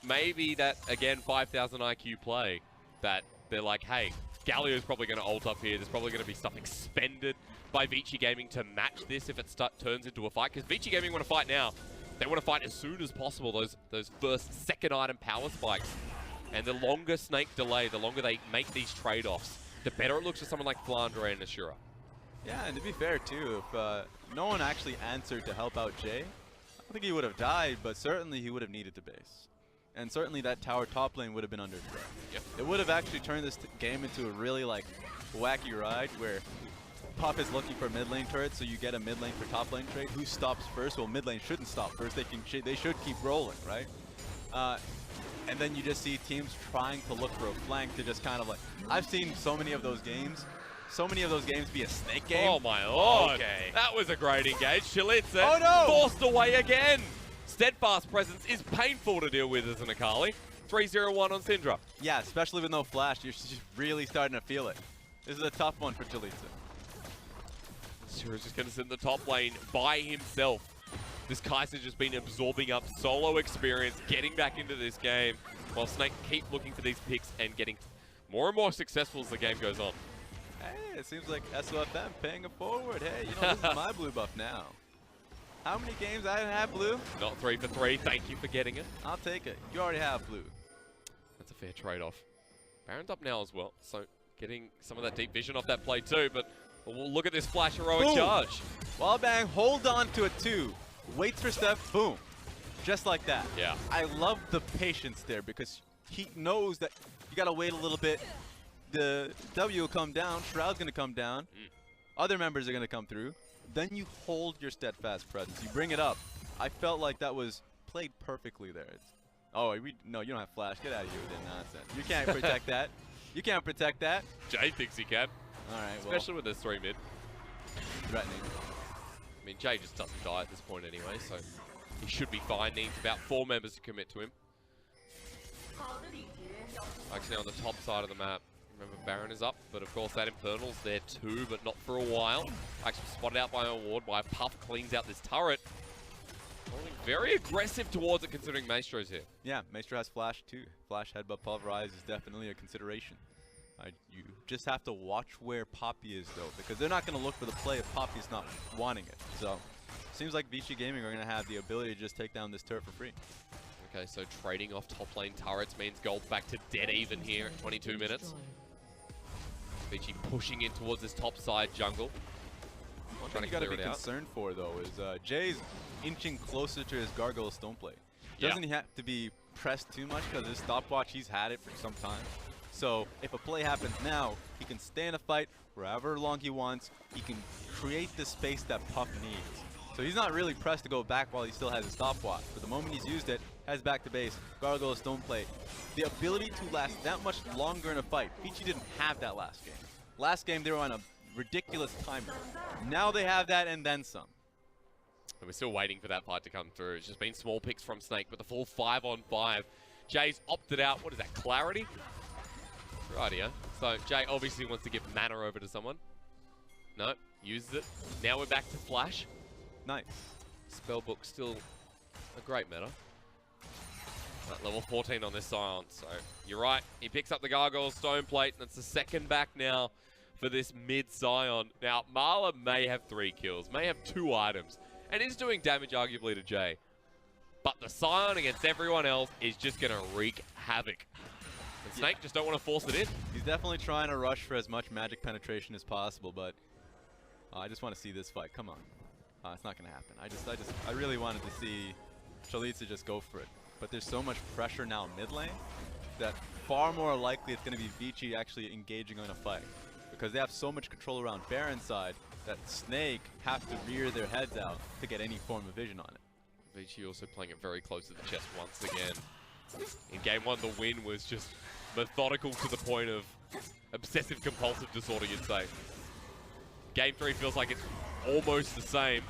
maybe that, again, 5,000 IQ play that they're like, hey, Galio's probably going to ult up here. There's probably going to be stuff expended by Vici Gaming to match this if it turns into a fight. Because Vici Gaming want to fight now. They want to fight as soon as possible, those first, second item power spikes. And the longer Snake delay, the longer they make these trade-offs, the better it looks for someone like Flandre and Ashura. Yeah, and to be fair too, if no one actually answered to help out Jay, I don't think he would have died, but certainly he would have needed to base. And certainly that tower top lane would have been under threat. Yep. It would have actually turned this game into a really like wacky ride where Puff is looking for mid lane turret, so you get a mid lane for top lane trade. Who stops first? Well, mid lane shouldn't stop first. They should keep rolling, right? And then you just see teams trying to look for a flank to just kind of like, I've seen so many of those games. So many of those games be a Snake game. Oh my lord. Okay. That was a great engage. Chalitza forced away again. Steadfast presence is painful to deal with as an Akali. 3-0-1 on Syndra. Yeah, especially with no flash, you're really starting to feel it. This is a tough one for Chalitza. Syndra's just going to sit in the top lane by himself. This Kaiser's just been absorbing up solo experience, getting back into this game, while Snake keep looking for these picks and getting more and more successful as the game goes on. Hey, it seems like SOFM paying it forward. Hey, you know, this is my blue buff now. How many games I didn't have blue? Not 3 for 3. Thank you for getting it. I'll take it. You already have blue. That's a fair trade-off. Baron's up now as well, so getting some of that deep vision off that play too, but we'll look at this flash heroic Boom. charge. Wallbang, hold on to it too. Waits for step, boom. Just like that. Yeah. I love the patience there because he knows that you gotta wait a little bit. The W will come down, Shroud's gonna come down, other members are gonna come through. Then you hold your steadfast presence. You bring it up. I felt like that was played perfectly there. No, you don't have flash. Get out of here with that nonsense. You can't protect that. You can't protect that. Jay thinks he can. All right, Especially with this 3 mid. Threatening. I mean, Jay just doesn't die at this point anyway, so he should be fine. Needs about 4 members to commit to him. Actually, on the top side of the map. Remember, Baron is up, but of course that Infernal's there too, but not for a while. Actually spotted out by Award by Puff, cleans out this turret. Falling very aggressive towards it considering Maestro's here. Yeah, Maestro has flash too. Flash headbutt pulverize is definitely a consideration. You just have to watch where Poppy is though, because they're not going to look for the play if Poppy's not wanting it. So, seems like Vici Gaming are going to have the ability to just take down this turret for free. Okay, so trading off top lane turrets means Gold's back to dead even here at 22 minutes. Vici pushing in towards this top side jungle. One thing you got to be concerned for though is Jay's inching closer to his Gargoyle Stoneplate. Doesn't he have to be pressed too much because his stopwatch, he's had it for some time. So if a play happens now, he can stay in a fight wherever long he wants. He can create the space that Puff needs. So he's not really pressed to go back while he still has his stopwatch. But the moment he's used it, has back to base, Gargoyle Stoneplate. The ability to last that much longer in a fight. Vici didn't have that last game. Last game they were on a ridiculous timer. Now they have that and then some. And we're still waiting for that fight to come through. It's just been small picks from Snake, but the full 5-on-5. Jay's opted out. What is that, Clarity? Rightio. So Jay obviously wants to give mana over to someone. No, uses it. Now we're back to Flash. Nice. Spellbook still a great meta. At level 14 on this Scion, so you're right. He picks up the Gargoyle Stoneplate, and it's the second back now for this mid Scion. Now, Marla may have 3 kills, may have 2 items, and is doing damage arguably to Jay. But the Scion against everyone else is just going to wreak havoc. And Snake just don't want to force it in. He's definitely trying to rush for as much magic penetration as possible, but I just want to see this fight. Come on. It's not going to happen. I really wanted to see Chalitza just go for it. But there's so much pressure now mid lane that far more likely it's going to be Vici actually engaging on a fight. Because they have so much control around Baron's side that Snake have to rear their heads out to get any form of vision on it. Vici also playing it very close to the chest once again. In game 1, the win was just methodical to the point of obsessive compulsive disorder, you'd say. Game 3 feels like it's almost the same.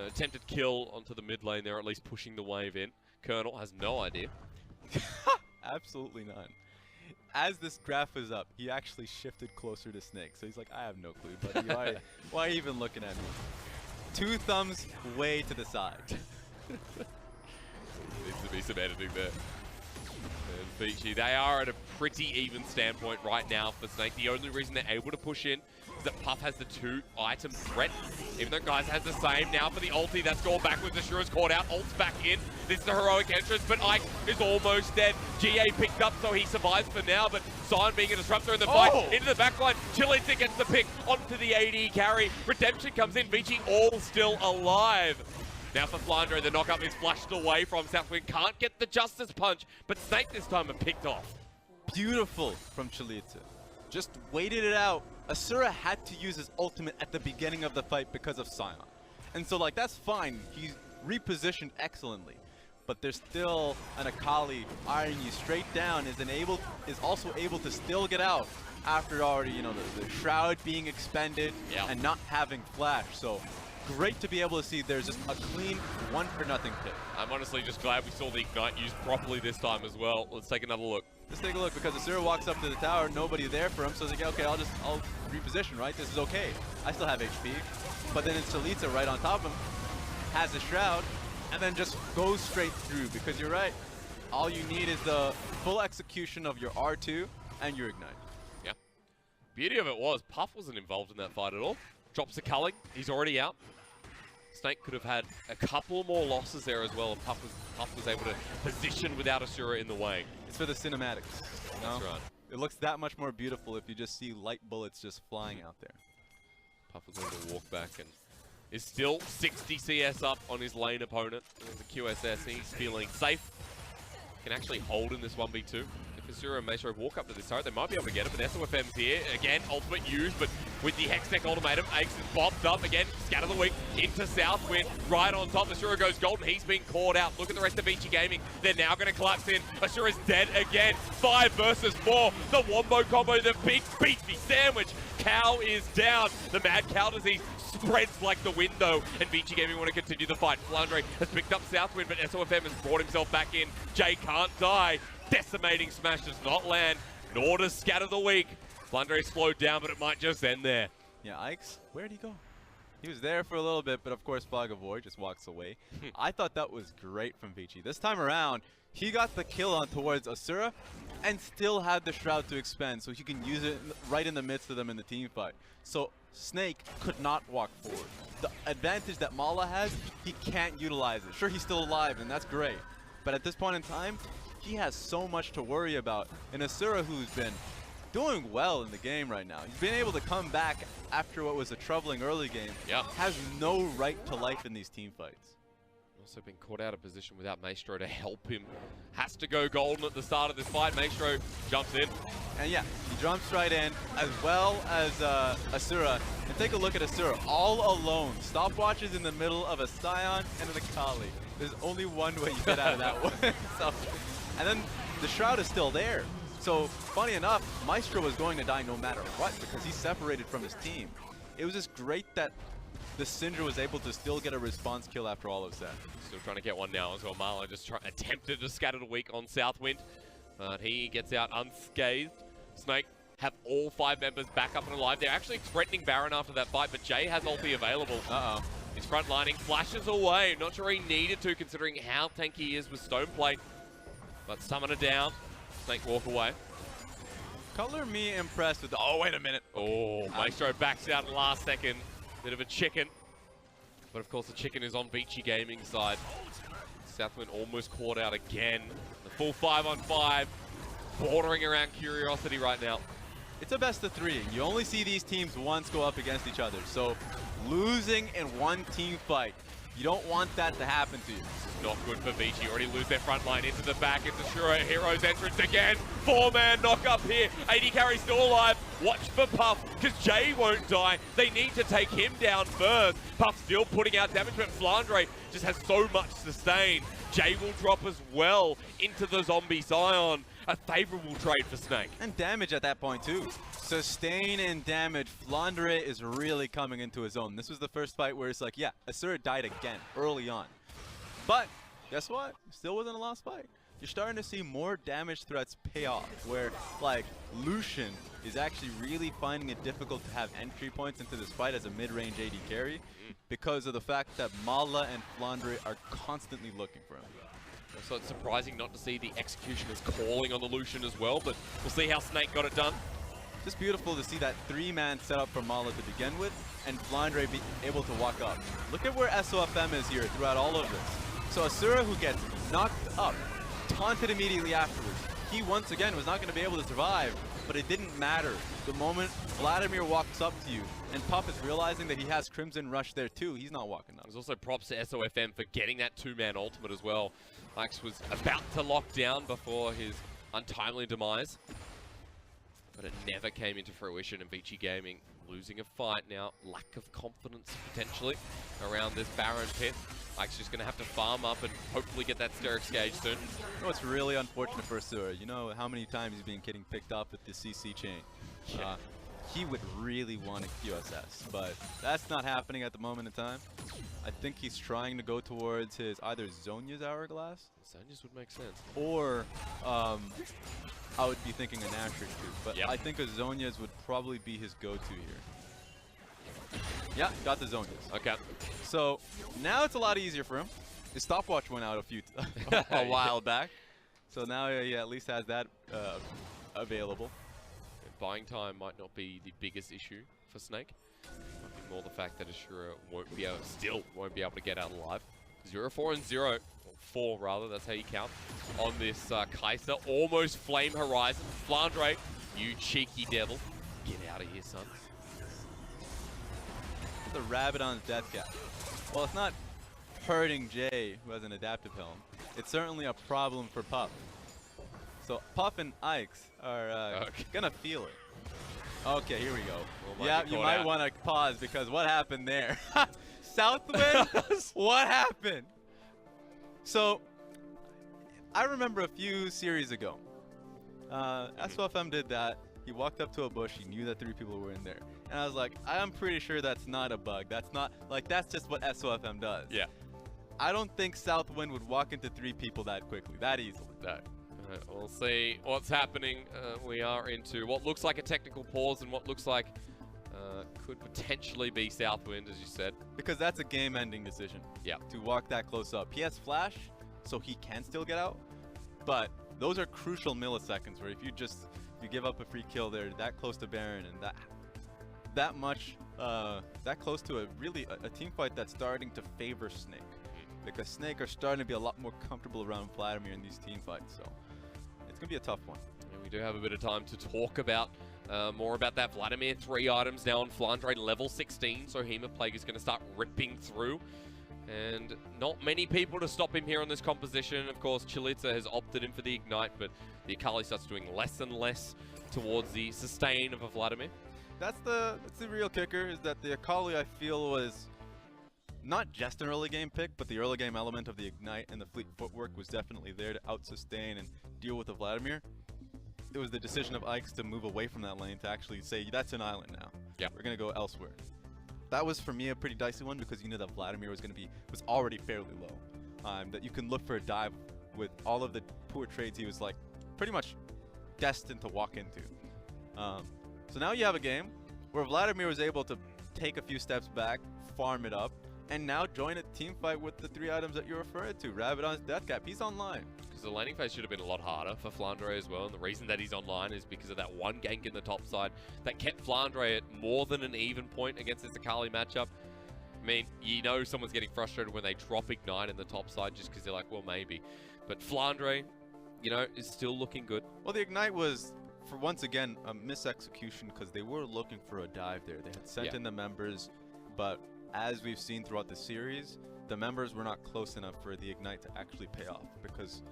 Attempted kill onto the mid lane there, at least pushing the wave in. Colonel has no idea. Absolutely none. As this graph is up, he actually shifted closer to Snake. So he's like, I have no clue, buddy. Why are you even looking at me? 2 thumbs way to the side. Needs to be some editing there. And Vici, they are at a pretty even standpoint right now for Snake. The only reason they're able to push in is that Puff has the 2-item threat. Even though Guys has the same. Now for the ulti, that's gone backwards. Asura's caught out, ult's back in. This is the heroic entrance, but Ike is almost dead. GA picked up, so he survives for now, but Sion being a disruptor in the fight. Into the backline, Chalitza gets the pick onto the AD carry. Redemption comes in, Vici all still alive. Now for Flandre, the knockup is flashed away from Southwind. Can't get the Justice Punch, but Snake this time are picked off. Beautiful from Chalitza. Just waited it out. Asura had to use his ultimate at the beginning of the fight because of Sion. And so, like, that's fine. He's repositioned excellently. But there's still an Akali eyeing you straight down, is also able to still get out after already, you know, the Shroud being expended and not having Flash. So, great to be able to see there's just a clean 1-for-0 pick. I'm honestly just glad we saw the Ignite used properly this time as well. Let's take another look. Let's take a look, because Asura walks up to the tower, nobody there for him, so he's like, okay, I'll reposition, right? This is okay. I still have HP. But then it's Chalitza right on top of him, has a Shroud, and then just goes straight through, because you're right. All you need is the full execution of your R2 and your Ignite. Yeah. Beauty of it was, Puff wasn't involved in that fight at all. Drops a culling, he's already out. Snake could have had a couple more losses there as well, and Puff was able to position without Asura in the way. It's for the cinematics. You know? That's right. It looks that much more beautiful if you just see light bullets just flying out there. Puff was able to walk back and is still 60 CS up on his lane opponent. There's a QSS, he's feeling safe. Can actually hold in this 1v2. If Asura and Maestro walk up to this turret, they might be able to get it, but SOFM's here. Again, ultimate used, but with the Hextech ultimatum, Aix is bopped up again. Scatter the weak into Southwind, right on top. Asura goes golden, he's been caught out. Look at the rest of Vici Gaming. They're now going to collapse in. Asura's dead again. 5 versus 4. The Wombo combo, the big beefy sandwich. Cow is down. The mad cow disease spreads like the wind though, and Vici Gaming want to continue the fight. Flandre has picked up Southwind, but SOFM has brought himself back in. Jay can't die. Decimating smash does not land, nor does Scatter the Weak. Flandre slowed down, but it might just end there. Yeah, Aix, where'd he go? He was there for a little bit, but of course Flag of Void just walks away. I thought that was great from Vici. This time around, he got the kill on towards Asura and still had the Shroud to expend, so he can use it right in the midst of them in the team fight. So Snake could not walk forward. The advantage that Mala has, he can't utilize it. Sure, he's still alive, and that's great. But at this point in time, he has so much to worry about. And Asura, who's been doing well in the game right now, he's been able to come back after what was a troubling early game, has no right to life in these team fights. Also been caught out of position without Maestro to help him. Has to go golden at the start of this fight. Maestro jumps in. And yeah, he jumps right in, as well as Asura. And take a look at Asura, all alone. Stopwatches in the middle of a Scion and an Akali. There's only one way you get out of that one. So, and then the Shroud is still there. So, funny enough, Maestro was going to die no matter what because he's separated from his team. It was just great that the Syndra was able to still get a response kill after all of that. Still trying to get one now as well. Marlon just attempted to scatter the weak on Southwind, but he gets out unscathed. Snake have all 5 members back up and alive. They're actually threatening Baron after that fight, but Jay has ulti available. He's front lining, flashes away. Not sure he needed to considering how tanky he is with Stoneplate. But Summoner down. Snake walk away. Color me impressed with the... Oh, wait a minute. Oh, Maestro backs out in the last second. Bit of a chicken. But of course the chicken is on Vici Gaming side. Southwind almost caught out again. The full 5-on-5. Bordering around Curiosity right now. It's a best of 3. You only see these teams once go up against each other. So losing in one team fight, you don't want that to happen to you. Not good for Vici. Already lose their front line into the back. It's Asura Heroes entrance again. 4-man knock up here. 80 carry still alive. Watch for Puff, because Jay won't die. They need to take him down first. Puff still putting out damage, but Flandre just has so much sustain. Jay will drop as well into the zombie Scion. A favorable trade for Snake. And damage at that point too. Sustain and damage. Flandre is really coming into his own. This was the first fight where it's like, yeah, Asura died again early on. But guess what? Still wasn't a lost fight. You're starting to see more damage threats pay off, where like Lucian is actually really finding it difficult to have entry points into this fight as a mid-range AD carry because of the fact that Mala and Flandre are constantly looking for him. So it's surprising not to see the Executioners calling on the Lucian as well, but we'll see how Snake got it done. Just beautiful to see that 3-man setup for Mala to begin with, and Flandre be able to walk up. Look at where SOFM is here throughout all of this. So Asura, who gets knocked up, taunted immediately afterwards. He once again was not going to be able to survive, but it didn't matter. The moment Vladimir walks up to you, and Puff is realizing that he has Crimson Rush there too, he's not walking up. There's also props to SOFM for getting that 2-man ultimate as well. Aix was about to lock down before his untimely demise, but it never came into fruition, and Vici Gaming losing a fight now. Lack of confidence potentially around this Baron pit. Aix just going to have to farm up and hopefully get that Sterix gauge soon. You know, it's really unfortunate for Asura. You know how many times he's been getting picked up with the CC chain. Yeah. He would really want a QSS, but that's not happening at the moment in time. I think he's trying to go towards his either Zhonya's Hourglass. Zhonya's would make sense. Or I would be thinking a Nashor too, but I think a Zhonya's would probably be his go-to here. Yeah, got the Zhonya's. Okay. So now it's a lot easier for him. His stopwatch went out a while back, so now he at least has that available. Buying time might not be the biggest issue for Snake. Might be nor the fact that Ashura won't be able to get out alive. 0-4 and 0, or 4 rather, that's how you count, on this Kai'Sa. Almost flame horizon. Flandre, you cheeky devil. Get out of here, son. The Rabadon's death gap. Well, it's not hurting Jay, who has an adaptive helm. It's certainly a problem for Puff. So Puff and Ike's are gonna feel it. Okay, here we go. Yeah, you might want to pause because what happened there? Southwind? What happened? So, I remember a few series ago, SOFM did that. He walked up to a bush, he knew that 3 people were in there. And I was like, I'm pretty sure that's not a bug. That's not, like, that's just what SOFM does. Yeah. I don't think Southwind would walk into 3 people that quickly, that easily. No. We'll see what's happening. We are into what looks like a technical pause and what looks like could potentially be Southwind, as you said. Because that's a game-ending decision. Yeah. To walk that close up. He has flash, so he can still get out. But those are crucial milliseconds where if you give up a free kill there, that close to Baron, and that close to a team fight that's starting to favor Snake. Because Snake are starting to be a lot more comfortable around Vladimir in these team fights, so it's going to be a tough one. And we do have a bit of time to talk about more about that. Vladimir, 3 items now on Flandre, level 16, so Hema Plague is going to start ripping through. And not many people to stop him here on this composition. Of course, Chalitza has opted in for the Ignite, but the Akali starts doing less and less towards the sustain of a Vladimir. That's the real kicker, is that the Akali, I feel, was not just an early game pick, but the early game element of the Ignite and the fleet footwork was definitely there to out-sustain and deal with the Vladimir. It was the decision of Ike's to move away from that lane to actually say, that's an island now. Yeah. We're going to go elsewhere. That was, for me, a pretty dicey one because you knew that Vladimir was already fairly low. That you can look for a dive with all of the poor trades he was, like, pretty much destined to walk into. So now you have a game where Vladimir was able to take a few steps back, farm it up, and now join a team fight with the 3 items that you referred to. Rabadon's death gap, he's online. Because the laning phase should have been a lot harder for Flandre as well, and the reason that he's online is because of that one gank in the top side that kept Flandre at more than an even point against this Akali matchup. I mean, you know someone's getting frustrated when they drop Ignite in the top side just because they're like, well, maybe. But Flandre, you know, is still looking good. Well, the Ignite was, for once again, a misexecution because they were looking for a dive there. They had sent in the members, but as we've seen throughout the series, the members were not close enough for the Ignite to actually pay off because,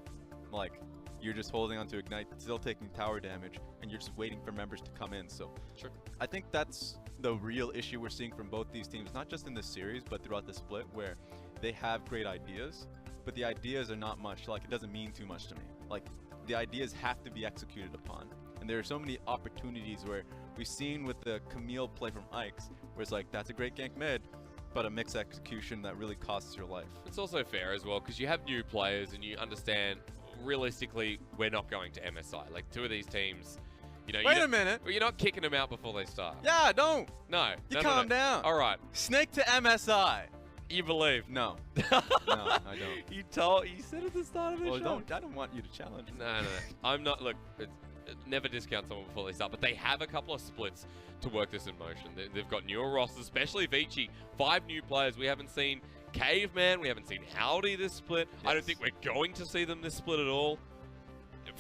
like, you're just holding onto Ignite, still taking tower damage, and you're just waiting for members to come in. So sure. I think that's the real issue we're seeing from both these teams, not just in this series, but throughout the split, where they have great ideas, but the ideas are not much. Like, it doesn't mean too much to me. Like, the ideas have to be executed upon. And there are so many opportunities where we've seen with the Camille play from Ike's, where it's like, that's a great gank mid, but a mixed execution that really costs your life. It's also fair as well because you have new players and you understand realistically we're not going to MSI. Like 2 of these teams, you know. Wait a minute. Well, you're not kicking them out before they start. Yeah, don't. No. You calm down. All right. Snake to MSI. You believe? No. No, I don't. You said at the start of the show. I don't want you to challenge me. No. I'm not. Look, never discount someone before they start, but they have a couple of splits to work this in motion. They've got newer rosters, especially Vici. 5 new players. We haven't seen Caveman. We haven't seen Howdy this split. Yes. I don't think we're going to see them this split at all.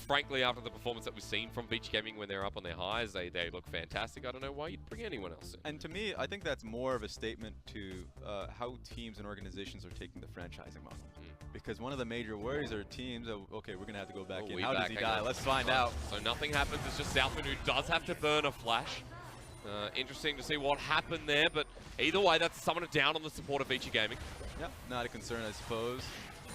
Frankly, after the performance that we've seen from Vici Gaming when they're up on their highs, they look fantastic. I don't know why you'd bring anyone else in. And to me, I think that's more of a statement to how teams and organizations are taking the franchising model. Because one of the major worries are teams, okay, we're going to have to go back in. How does he die? Let's find out. So nothing happens. It's just Southwind who does have to burn a flash. Interesting to see what happened there, but either way, that's someone down on the support of Vici Gaming. Yeah, not a concern, I suppose.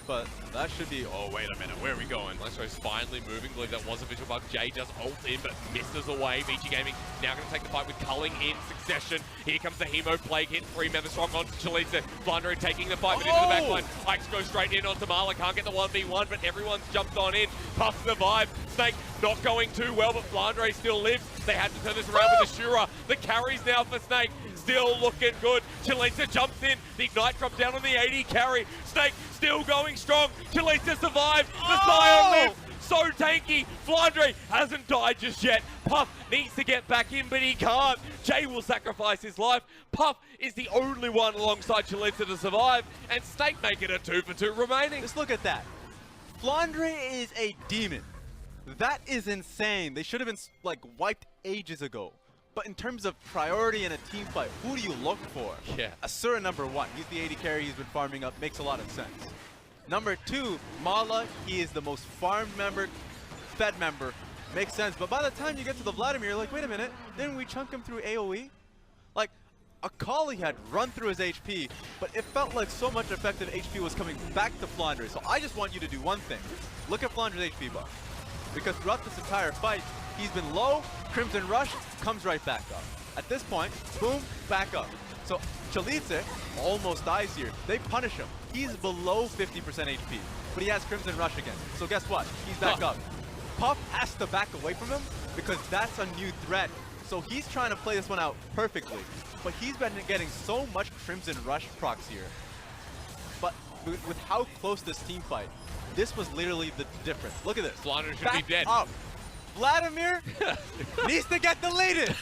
But that should be... Oh, wait a minute. Where are we going? Maestro's finally moving. I believe that was a visual bug. Jay does ult in, but misses away. Vici Gaming now going to take the fight with Culling in succession. Here comes the Hemo Plague hit. 3 members strong onto Chalitza. Flandre taking the fight, but into the backline. Ike's goes straight in onto Marla. Can't get the 1v1, but everyone's jumped on in. Puff survives. Snake not going too well, but Flandre still lives. They had to turn this around with Ashura. The carries now for Snake. Still looking good. Chalitza jumps in. The Ignite drops down on the 80 carry. Snake still going strong. Chalitza survived. The Scion lives. So tanky. Flandre hasn't died just yet. Puff needs to get back in, but he can't. Jay will sacrifice his life. Puff is the only one alongside Chalitza to survive, and Snake make it a 2-for-2 remaining. Just look at that. Flandre is a demon. That is insane. They should have been like wiped ages ago. But in terms of priority in a team fight, who do you look for? Yeah. Asura number 1. He's the AD carry he's been farming up. Makes a lot of sense. Number 2, Mala. He is the most farmed member, fed member. Makes sense. But by the time you get to the Vladimir, you're like, wait a minute. Didn't we chunk him through AoE? Like, Akali had run through his HP, but it felt like so much effective HP was coming back to Flandre. So I just want you to do one thing. Look at Flandre's HP bar. Because throughout this entire fight, he's been low, Crimson Rush, comes right back up. At this point, boom, back up. So Chalitza almost dies here. They punish him. He's below 50% HP, but he has Crimson Rush again. So guess what? He's back up. Puff has to back away from him because that's a new threat. So he's trying to play this one out perfectly, but he's been getting so much Crimson Rush procs here. But with how close this team fight, this was literally the difference. Look at this. Flandre should be dead. Up. Vladimir needs to get deleted.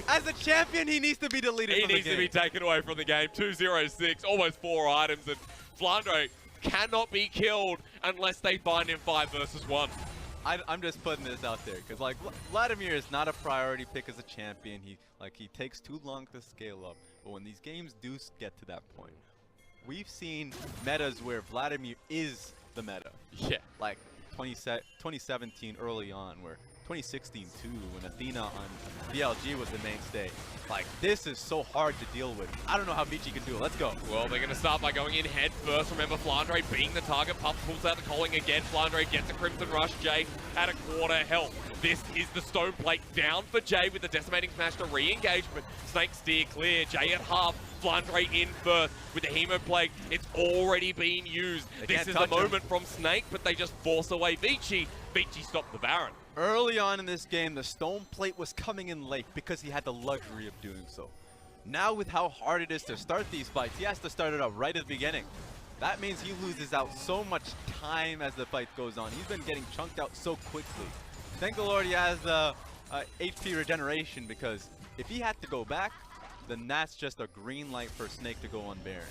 As a champion, he needs to be deleted from the game. He needs to be taken away from the game. 2-0-6, almost 4 items, and Flandre cannot be killed unless they bind him 5 versus 1. I'm just putting this out there because like Vladimir is not a priority pick as a champion. He takes too long to scale up. But when these games do get to that point, we've seen metas where Vladimir is the meta. Yeah. Like 2017 early on, where 2016 too, when Athena on BLG was the mainstay. Like, this is so hard to deal with. I don't know how Vici can do it. Let's go. Well, they're going to start by going in head first. Remember, Flandre being the target. Puff pulls out the calling again. Flandre gets a Crimson Rush. Jay at a quarter health. This is the stone plate down for Jay with the decimating smash to re-engage, but Snake steer clear. Jay at half. Flandre in first with the Hemo Plague. It's already been used. This is the moment from Snake, but they just force away Vici. Vici stopped the Baron. Early on in this game, the stone plate was coming in late because he had the luxury of doing so. Now with how hard it is to start these fights, he has to start it out right at the beginning. That means he loses out so much time as the fight goes on. He's been getting chunked out so quickly. Thank the Lord he has HP regeneration, because if he had to go back, then that's just a green light for Snake to go on Baron.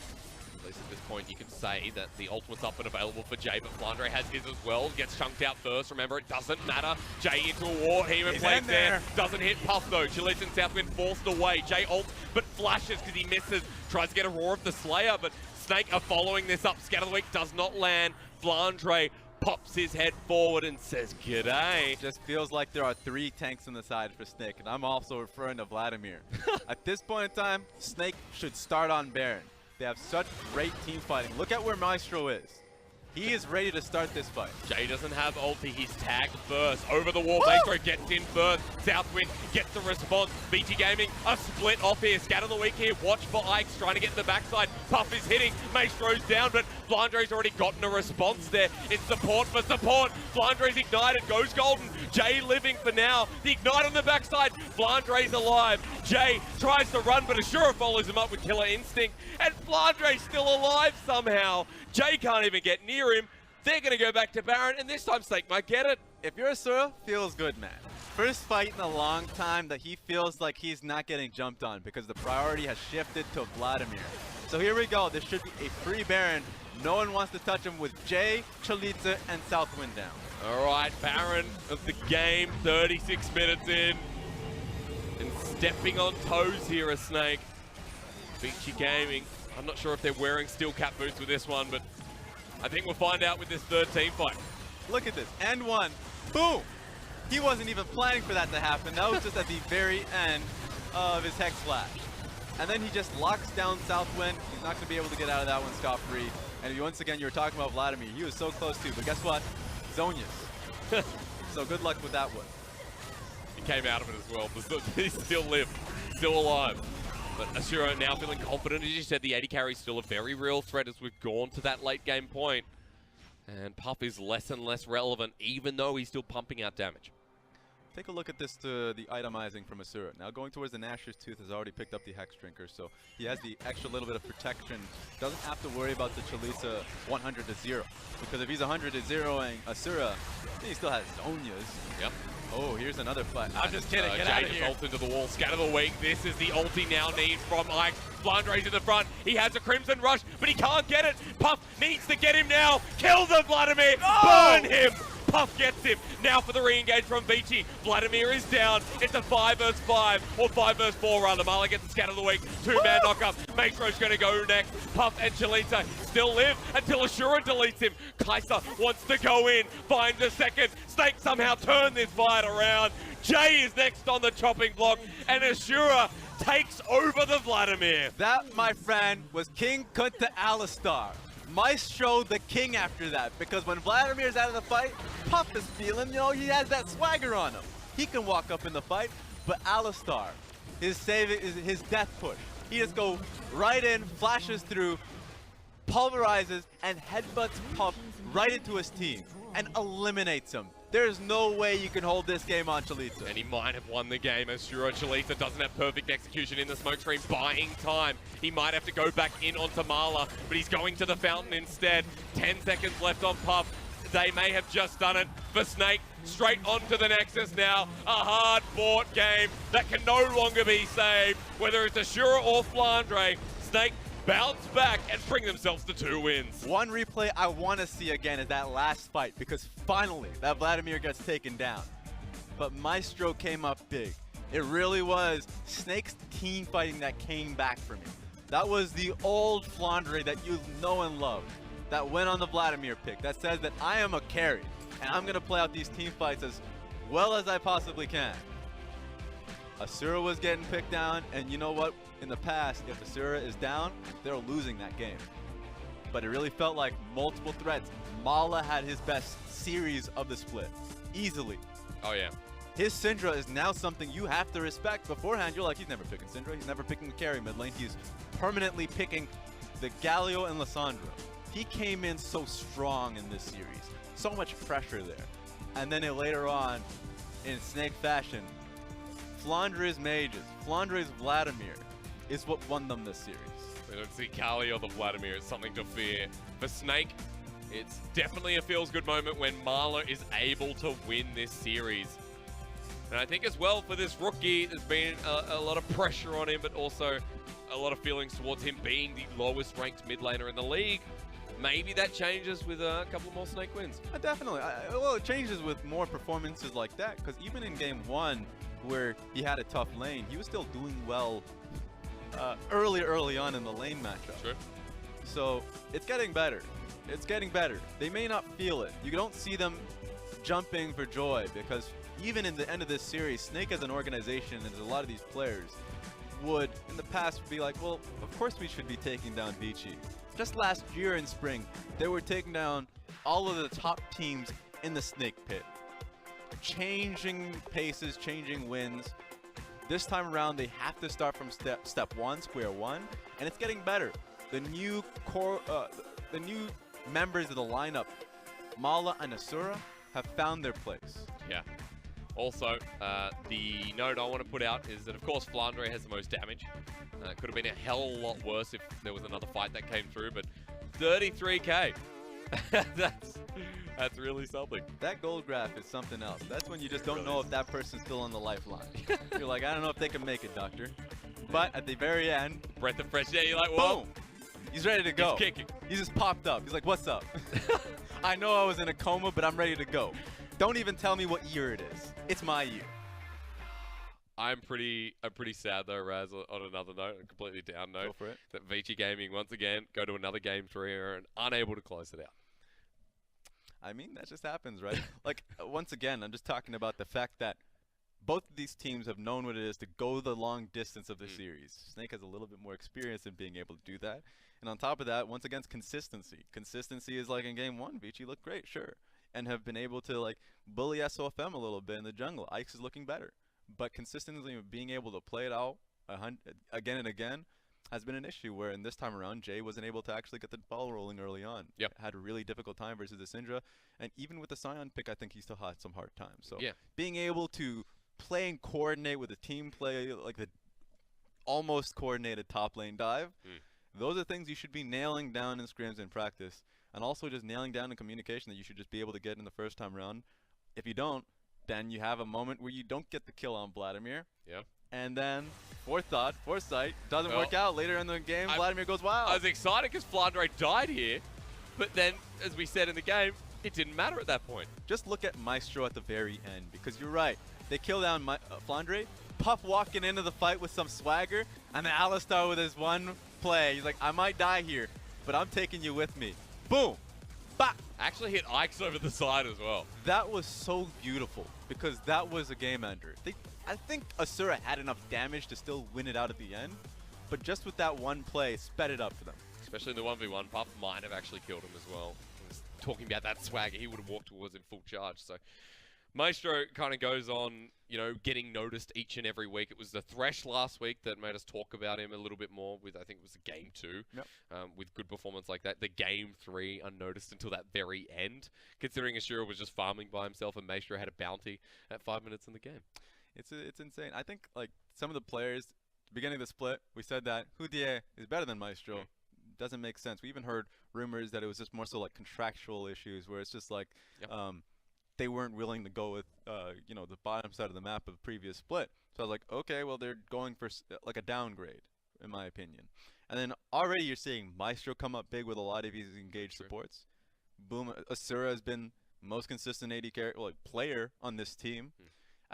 At least at this point, you can say that the ultimate's up and available for Jay, but Flandre has his as well. Gets chunked out first. Remember, it doesn't matter. Jay into a war. Hemo Plague there. Doesn't hit Puff, though. Chalitza and Southwind forced away. Jay ults, but flashes because he misses. Tries to get a Roar of the Slayer, but Snake are following this up. Scatter the Weak does not land. Flandre pops his head forward and says, "G'day." Just feels like there are 3 tanks on the side for Snake, and I'm also referring to Vladimir. At this point in time, Snake should start on Baron. They have such great team fighting. Look at where Maestro is. He is ready to start this fight. Jay doesn't have ulti. He's tagged first. Over the wall. Maestro gets in first. Southwind gets the response. Vici Gaming a split off here. Scatter the Weak here. Watch for Ike's trying to get to the backside. Puff is hitting. Maestro's down, but Flandre's already gotten a response there. It's support for support. Flandre's ignited. Goes golden. Jay living for now. The ignite on the backside. Flandre's alive. Jay tries to run, but Asura follows him up with Killer Instinct. And Flandre's still alive somehow. Jay can't even get near him. They're going to go back to Baron, and this time Snake might get it. If you're Asura, feels good, man. First fight in a long time that he feels like he's not getting jumped on because the priority has shifted to Vladimir. So here we go. This should be a free Baron. No one wants to touch him with Jay, Chalitza, and Southwind down. All right, Baron of the game, 36 minutes in. And stepping on toes here, a Snake. Vici Gaming. I'm not sure if they're wearing steel cap boots with this one, but I think we'll find out with this third team fight. Look at this, and one, boom! He wasn't even planning for that to happen. That was just at the very end of his Hex Flash. And then he just locks down Southwind. He's not going to be able to get out of that one scot-free. And once again, you were talking about Vladimir. He was so close too, but guess what? Zonius. So good luck with that one. He came out of it as well, but he still lived, still alive. But Asura now feeling confident. As you said, the AD carry is still a very real threat as we've gone to that late game point. And Puff is less and less relevant, even though he's still pumping out damage. take a look at this the itemizing from Asura. Now going towards the Nashor's Tooth has already picked up the Hex Drinker, so he has the extra little bit of protection. Doesn't have to worry about the Chalisa 100 to 0. Because if he's 100 to 0ing Asura, he still has Zonias. Yep. Oh, here's another fight. I'm just kidding. Get out of here. Ult into the wall. Scatter the weak. This is the ult he now needs from Ike. Flandre's in the front. He has a Crimson Rush, but he can't get it. Puff needs to get him now. Kill the Vladimir. Oh! Burn him. Puff gets him. Now for the re-engage from Vici. Vladimir is down. It's a 5 versus 5, or 5 versus 4 rather. Marla gets the scatter of the week. 2-man knockup. Maestro's going to go next. Puff and Chalita still live until Ashura deletes him. Kaiser wants to go in. Finds a second. Snake somehow turned this fight around. Jay is next on the chopping block, and Ashura takes over the Vladimir. That, my friend, was King Kunta Alistar. Maestro the king after that, because when Vladimir's out of the fight, Puff is feeling, you know, he has that swagger on him. He can walk up in the fight, but Alistar, his death push, he just go right in, flashes through, pulverizes, and headbutts Puff right into his team, and eliminates him. There's no way you can hold this game on Chalita. And he might have won the game as Shuro Chalita doesn't have perfect execution in the smoke screen, buying time. He might have to go back in onto Marla, but he's going to the fountain instead. 10 seconds left on Puff. They may have just done it for Snake. Straight onto the Nexus now. A hard-fought game that can no longer be saved. Whether it's Ashura or Flandre, Snake bounce back and bring themselves to 2 wins. One replay I want to see again is that last fight, because finally that Vladimir gets taken down. But Maestro came up big. It really was Snake's team fighting that came back for me. That was the old Flandre that you know and love, that went on the Vladimir pick, that says that I am a carry, and I'm going to play out these team fights as well as I possibly can. Asura was getting picked down, and you know what? In the past, if Asura is down, they're losing that game. But it really felt like multiple threats. Mala had his best series of the split, easily. Oh yeah. His Syndra is now something you have to respect. Beforehand, you're like, he's never picking Syndra, he's never picking the carry mid lane. He's permanently picking the Galio and Lissandra. He came in so strong in this series. So much pressure there. And then later on, in Snake fashion, Flandre's mages, Flandre's Vladimir is what won them this series. We don't see Kali or the Vladimir as something to fear. For Snake, it's definitely a feels-good moment when Marla is able to win this series. And I think as well for this rookie, there's been a lot of pressure on him, but also a lot of feelings towards him being the lowest ranked mid laner in the league. Maybe that changes with a couple more Snake wins. Definitely. Well, it changes with more performances like that, because even in game 1, where he had a tough lane, he was still doing well early on in the lane matchup. Sure. So it's getting better. It's getting better. They may not feel it. You don't see them jumping for joy, because even in the end of this series, Snake as an organization and a lot of these players would, in the past, be like, well, of course we should be taking down Vici. Just last year in spring, they were taking down all of the top teams in the Snake pit. Changing paces, changing wins. This time around, they have to start from step 1, square 1, and it's getting better. The new members of the lineup, Mala and Asura, have found their place. Yeah. Also, the note I want to put out is that, of course, Flandre has the most damage. Could have been a hell of a lot worse if there was another fight that came through, but 33k. That's really something. That gold graph is something else. That's when you just don't know if that person's still on the lifeline. You're like, I don't know if they can make it, doctor. But at the very end, breath of fresh air, you're like, whoa. Boom! He's ready to go. He's kicking. He just popped up. He's like, what's up? I know I was in a coma, but I'm ready to go. Don't even tell me what year it is. It's my year. I'm pretty sad though, Raz, on another note, a completely down note. Go for it. That Vici Gaming, once again, go to another game 3 and unable to close it out. I mean, that just happens, right? Like, once again, I'm just talking about the fact that both of these teams have known what it is to go the long distance of the series. Snake has a little bit more experience in being able to do that. And on top of that, once again, consistency. Consistency is like in game 1, Vici looked great, sure. And have been able to, like, bully SOFM a little bit in the jungle. Ike's is looking better. But consistently being able to play it out again and again has been an issue where in this time around, Jay wasn't able to actually get the ball rolling early on. Yep. Had a really difficult time versus the Syndra. And even with the Scion pick, I think he still had some hard times. So Yeah. being able to play and coordinate with a team play, like the almost coordinated top lane dive, those are things you should be nailing down in scrims in practice. And also just nailing down in communication that you should just be able to get in the first time around. If you don't, then you have a moment where you don't get the kill on Vladimir. Yeah. And then, foresight, doesn't work out. Later in the game, Vladimir goes wild. I was excited because Flandre died here, but then, as we said in the game, it didn't matter at that point. Just look at Maestro at the very end, because you're right. They kill down Flandre, Puff walking into the fight with some swagger, and then Alistar with his one play. He's like, I might die here, but I'm taking you with me. Boom! Bah! Actually hit Ike's over the side as well. That was so beautiful, because that was a game ender. I think Asura had enough damage to still win it out at the end, but just with that one play, sped it up for them. Especially in the 1v1, Puff might have actually killed him as well. Talking about that swagger, he would have walked towards him full charge. So Maestro kind of goes on, you know, getting noticed each and every week. It was the Thresh last week that made us talk about him a little bit more with, I think it was the game 2, with good performance like that. The game 3 unnoticed until that very end, considering Ashura was just farming by himself and Maestro had a bounty at 5 minutes in the game. It's insane. I think like some of the players, beginning of the split, we said that Hudier is better than Maestro. Doesn't make sense. We even heard rumors that it was just more so like contractual issues where it's just like they weren't willing to go with you know, the bottom side of the map of the previous split. So I was like, okay, well they're going for like a downgrade in my opinion. And then already you're seeing Maestro come up big with a lot of his engaged supports. Boom, Asura has been most consistent AD player on this team.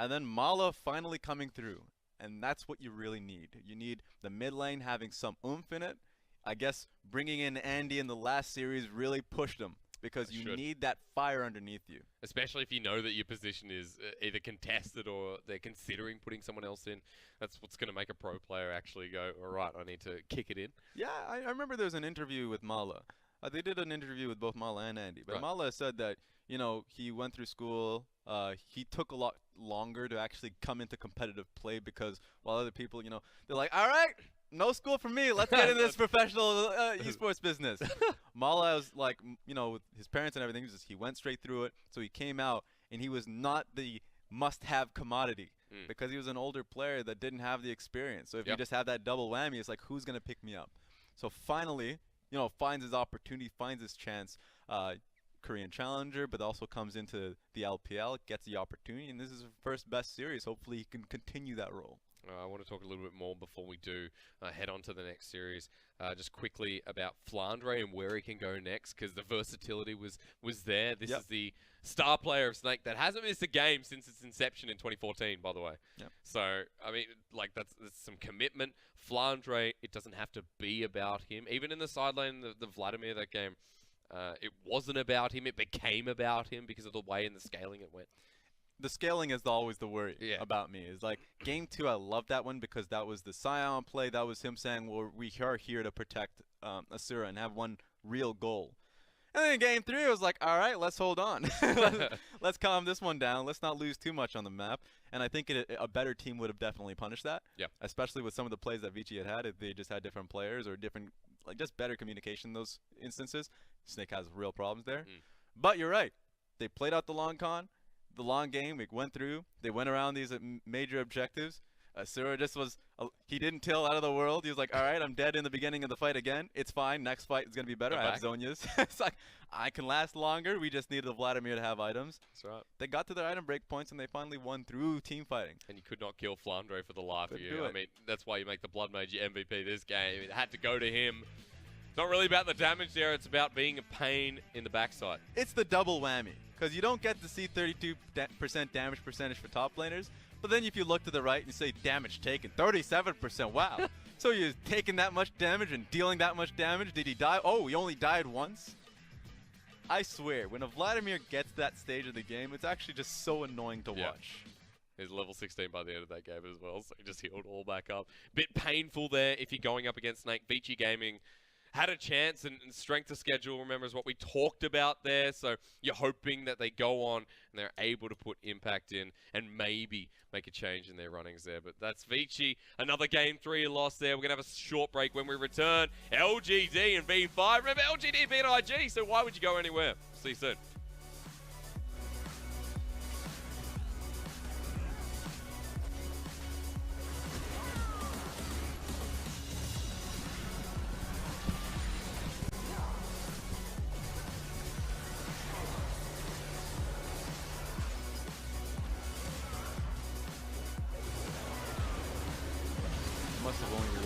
And then Mala finally coming through. And that's what you really need. You need the mid lane having some oomph in it. I guess bringing in Andy in the last series really pushed him because you need that fire underneath you. Especially if you know that your position is either contested or they're considering putting someone else in. That's what's going to make a pro player actually go, all right, I need to kick it in. Yeah, I remember there was an interview with Mala. They did an interview with both Mala and Andy. But Mala said that, you know, he went through school. He took a lot longer to actually come into competitive play because while other people, you know, they're like, all right, no school for me. Let's get into this professional esports business. Mala was like, you know, with his parents and everything, he went straight through it. So he came out and he was not the must-have commodity because he was an older player that didn't have the experience. So if you just have that double whammy, it's like, who's going to pick me up? So finally, you know, finds his opportunity, finds his chance. Korean challenger, but also comes into the LPL, gets the opportunity, and this is his first best series. Hopefully he can continue that role. I want to talk a little bit more before we do head on to the next series. Just quickly about Flandre and where he can go next, because the versatility was there. This is the star player of Snake that hasn't missed a game since its inception in 2014, by the way. So, I mean, like, that's some commitment. Flandre, it doesn't have to be about him. Even in the side lane, the Vladimir, that game, it wasn't about him. It became about him because of the way and the scaling it went. The scaling is always the worry about me. Is like game 2, I love that one because that was the Scion play. That was him saying, well, we are here to protect Asura and have one real goal. And then in game 3, it was like, all right, let's hold on. let's calm this one down. Let's not lose too much on the map. And I think a better team would have definitely punished that. Especially with some of the plays that Vici had if they just had different players or different, like just better communication in those instances. Snake has real problems there. But you're right. They played out the long con. The long game, we went through. They went around these major objectives. Asura just was, he didn't till out of the world. He was like, all right, I'm dead in the beginning of the fight again. It's fine. Next fight is going to be better. I have Zonias. It's like, I can last longer. We just needed the Vladimir to have items. That's right. They got to their item break points, and they finally won through team fighting. And you could not kill Flandre for the life of you. I mean, that's why you make the Blood Mage your MVP this game. It had to go to him. It's not really about the damage there. It's about being a pain in the backside. It's the double whammy. Because you don't get to see 32% damage percentage for top laners. But then if you look to the right and you say damage taken, 37%, wow. So you're taking that much damage and dealing that much damage. Did he die? Oh, he only died once? I swear, when a Vladimir gets that stage of the game, it's actually just so annoying to watch. He's level 16 by the end of that game as well, so he just healed all back up. Bit painful there if you're going up against Snake. Vici Gaming had a chance, and strength of schedule, remember, is what we talked about there. So you're hoping that they go on and they're able to put impact in and maybe make a change in their runnings there. But that's Vici. Another Game 3 loss there. We're going to have a short break when we return. LGD and V5. Remember, LGD beat IG, so why would you go anywhere? See you soon. Must have only